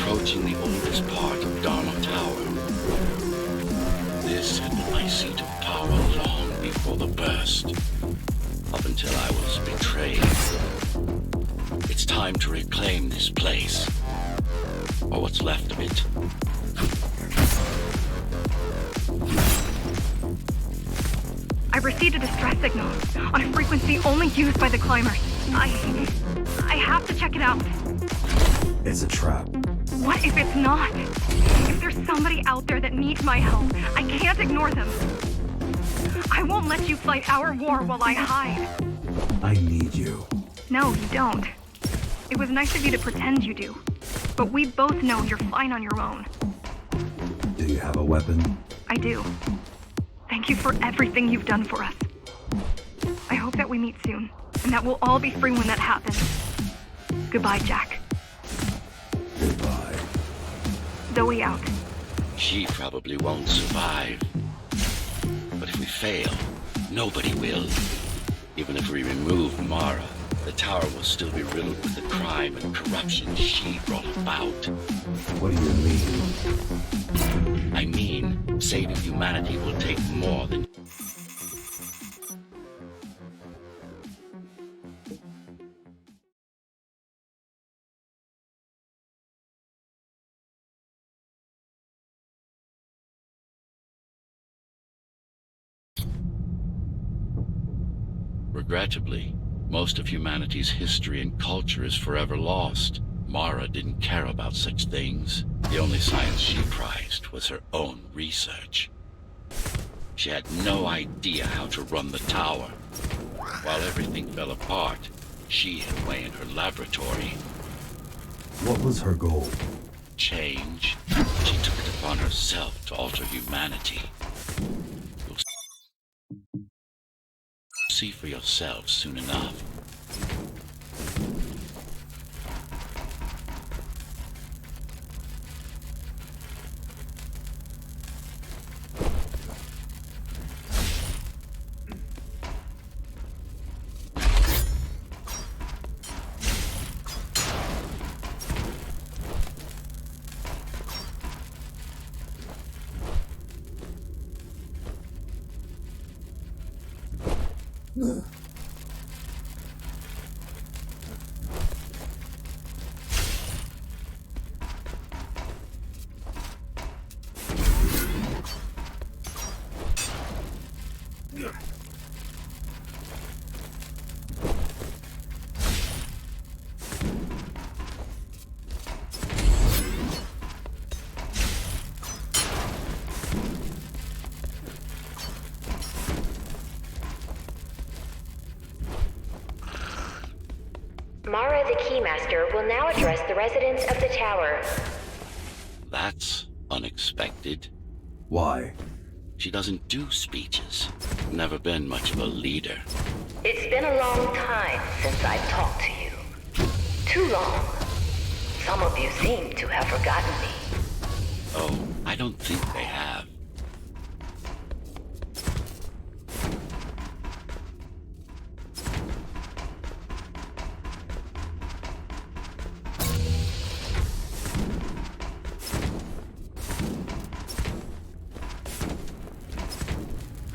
Approaching the oldest part of Dharma Tower. This had been my seat of power long before the burst, up until I was betrayed. It's time to reclaim this place, or what's left of it. I received a distress signal on a frequency only used by the climbers. I have to check it out. It's a trap. What if it's not? If there's somebody out there that needs my help, I can't ignore them. I won't let you fight our war while I hide. I need you. No, you don't. It was nice of you to pretend you do. But we both know you're fine on your own. Do you have a weapon? I do. Thank you for everything you've done for us. I hope that we meet soon, and that we'll all be free when that happens. Goodbye, Jack. Goodbye. Zoe out. She probably won't survive. But if we fail, nobody will. Even if we remove Mara, the tower will still be riddled with the crime and corruption she brought about. What do you mean? I mean, saving humanity will take more than... Regrettably, most of humanity's history and culture is forever lost. Mara didn't care about such things. The only science she prized was her own research. She had no idea how to run the tower. While everything fell apart, she hid away in her laboratory. What was her goal? Change. She took it upon herself to alter humanity. You'll see for yourself soon enough. Mara the Keymaster will now address the residents of the tower. That's unexpected. Why? She doesn't do speeches. Never been much of a leader. It's been a long time since I've talked to you. Too long. Some of you seem to have forgotten me. Oh, I don't think they have.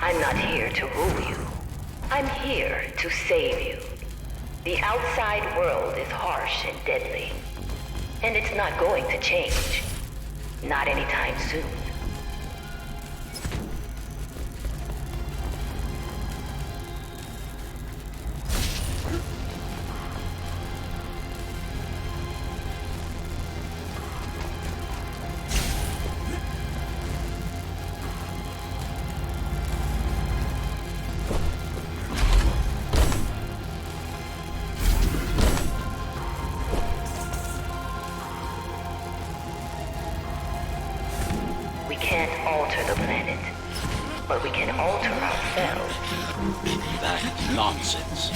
I'm not here to rule you. I'm here to save you. The outside world is harsh and deadly. And it's not going to change. Not anytime soon. We can't alter the planet, but we can alter ourselves. That nonsense.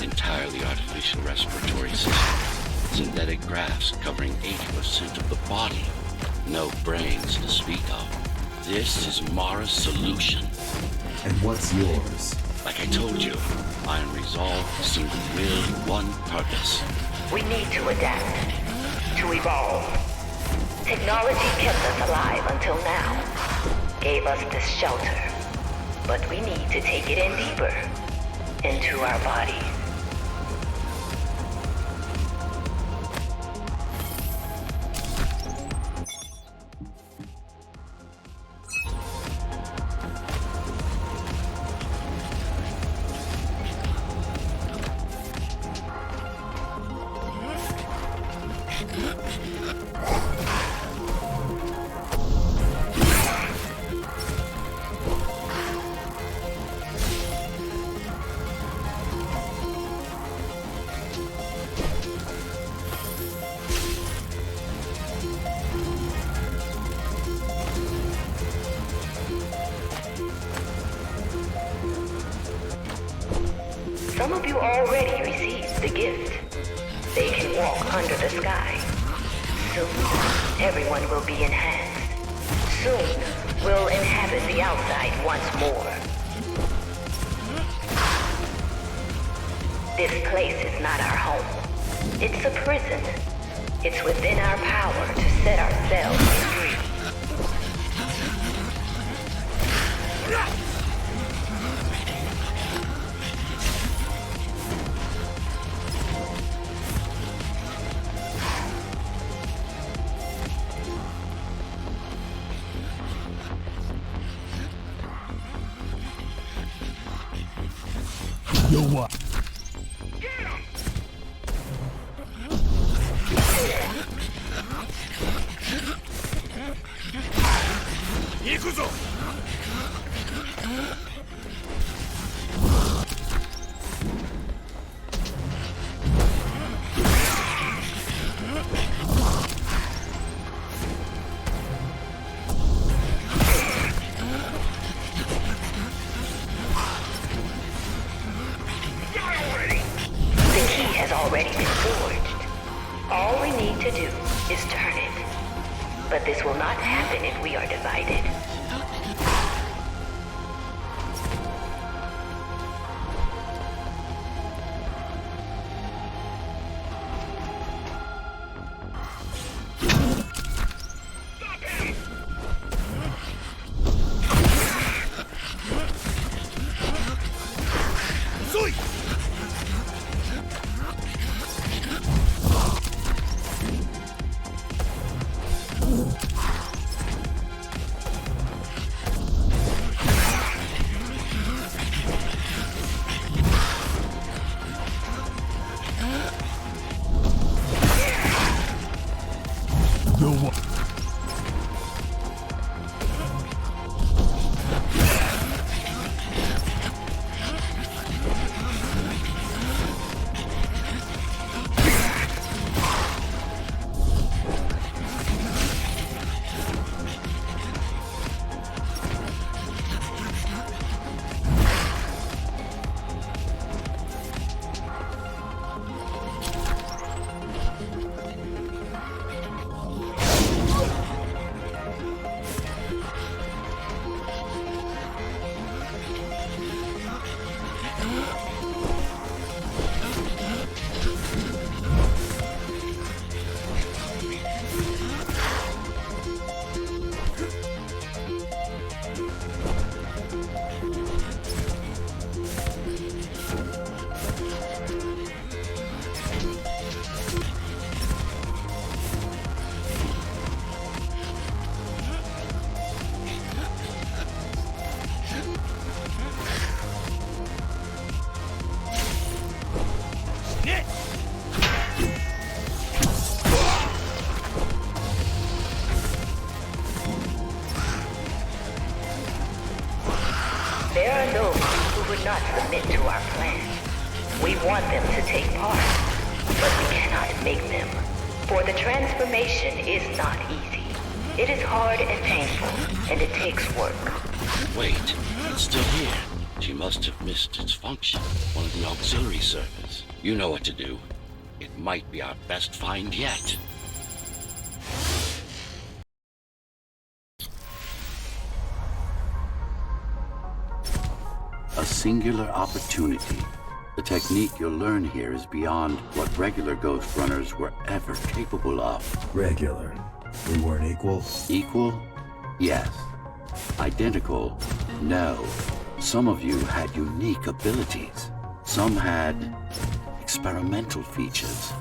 Entirely artificial respiratory system. Synthetic grass covering 80% of the body. No brains to speak of. This is Mara's solution. And what's yours? Like I told you, I am resolved, single will, one purpose. We need to adapt, to evolve. Technology kept us alive until now, gave us this shelter. But we need to take it in deeper, into our bodies. Some of you already received the gift. They can walk under the sky. Soon, everyone will be enhanced. Soon, we'll inhabit the outside once more. This place is not our home. It's a prison. It's within our power to set ourselves free. already been forged. All we need to do is turn it. But this will not happen if we are divided. There are those who would not submit to our plan. We want them to take part, but we cannot make them. For the transformation is not easy. It is hard and painful, and it takes work. Wait, it's still here. She must have missed its function. One of the auxiliary servers. You know what to do. It might be our best find yet. A singular opportunity. The technique you'll learn here is beyond what regular Ghostrunners were ever capable of. Regular. We weren't equal? Equal? Yes. Identical? No. Some of you had unique abilities. Some had experimental features.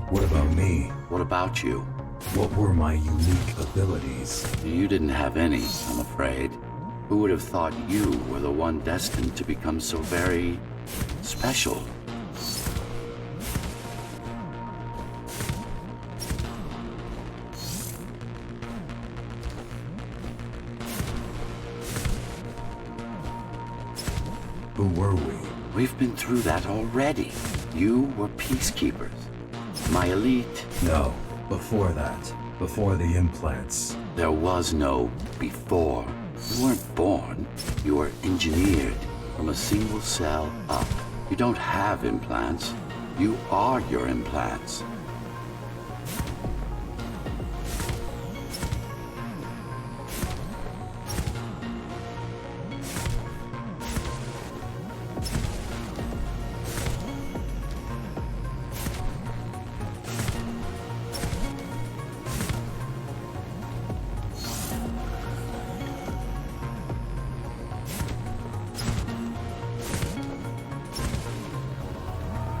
What about me? What about you? What were my unique abilities? You didn't have any, I'm afraid. Who would have thought you were the one destined to become so very special? Who were we? We've been through that already. You were peacekeepers. My elite. No, before that. Before the implants. There was no before. You weren't born. You were engineered from a single cell up. You don't have implants. You are your implants.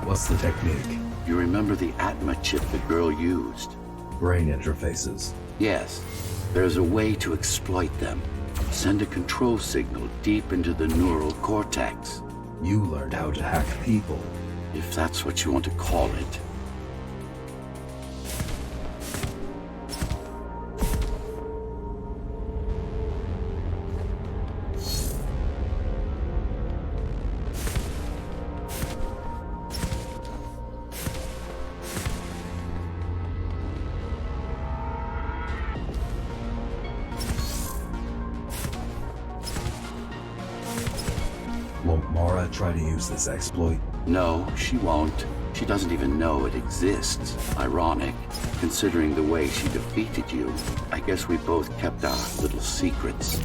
What's the technique? You remember the Atma chip the girl used? Brain interfaces. Yes. There's a way to exploit them. Send a control signal deep into the neural cortex. You learned how to hack people. If that's what you want to call it. Mara try to use this exploit? No, she won't. She doesn't even know it exists. Ironic, considering the way she defeated you. I guess we both kept our little secrets.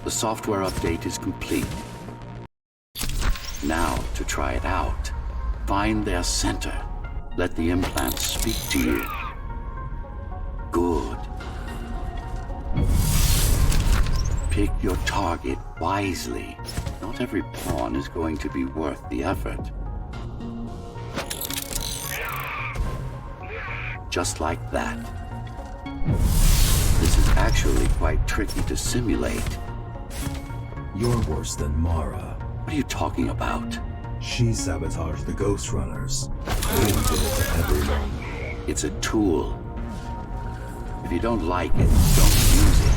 The software update is complete. Now to try it out. Find their center. Let the implants speak to you. Good. Pick your target wisely. Not every pawn is going to be worth the effort. Just like that. This is actually quite tricky to simulate. You're worse than Mara. What are you talking about? She sabotaged the Ghostrunners. They did it to everyone. It's a tool. If you don't like it, don't use it.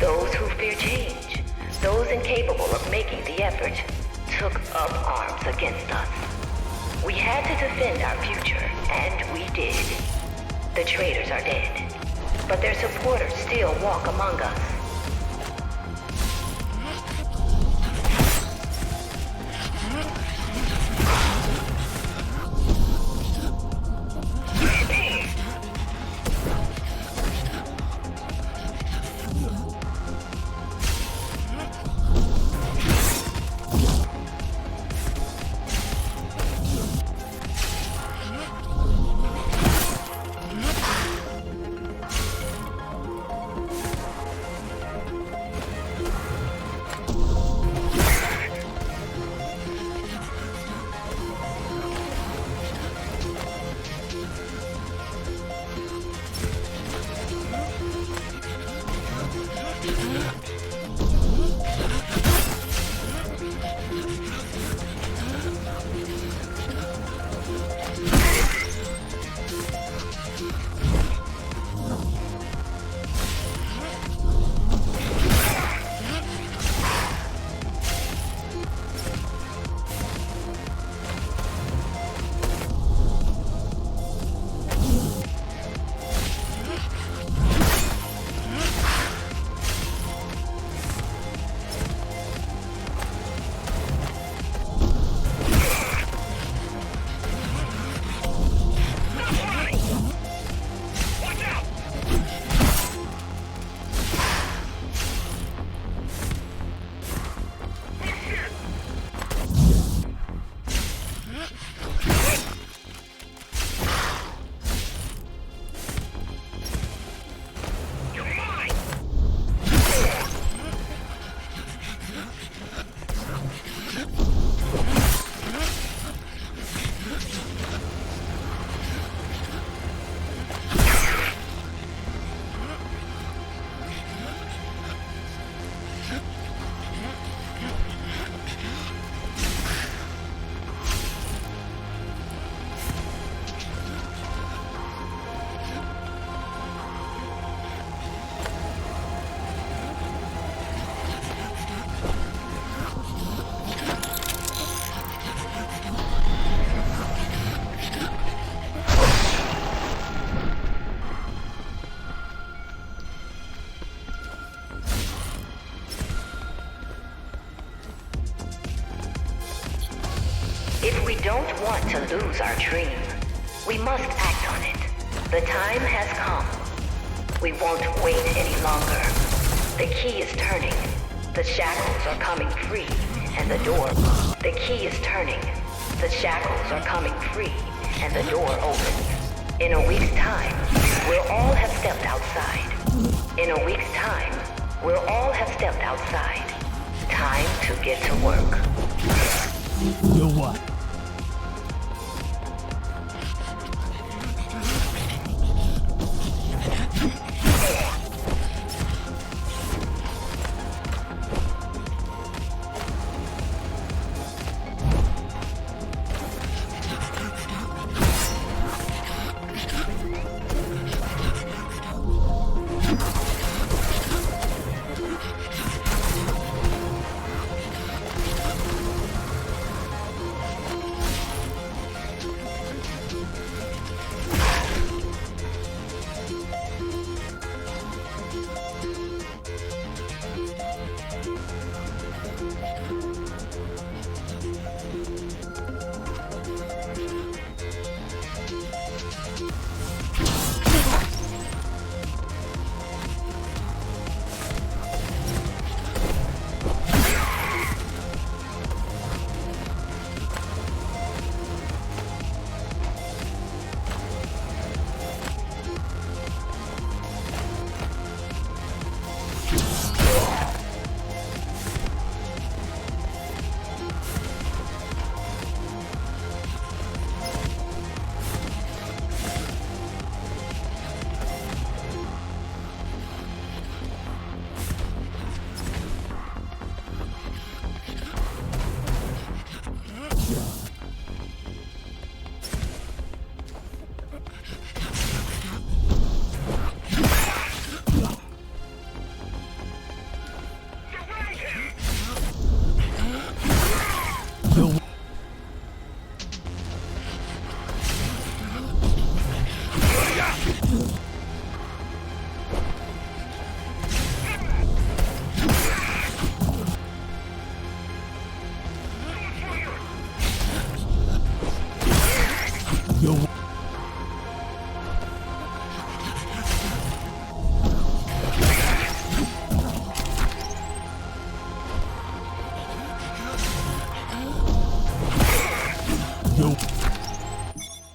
Those who fear change, those incapable of making the effort, took up arms against us. We had to defend our future, and we did. The traitors are dead, but their supporters still walk among us. If we don't want to lose our dream, we must act on it. The time has come. We won't wait any longer. The key is turning. The shackles are coming free, and the door... The key is turning. The shackles are coming free, and the door opens. In a week's time, we'll all have stepped outside. In a week's time, we'll all have stepped outside. Time to get to work. You what? Yo.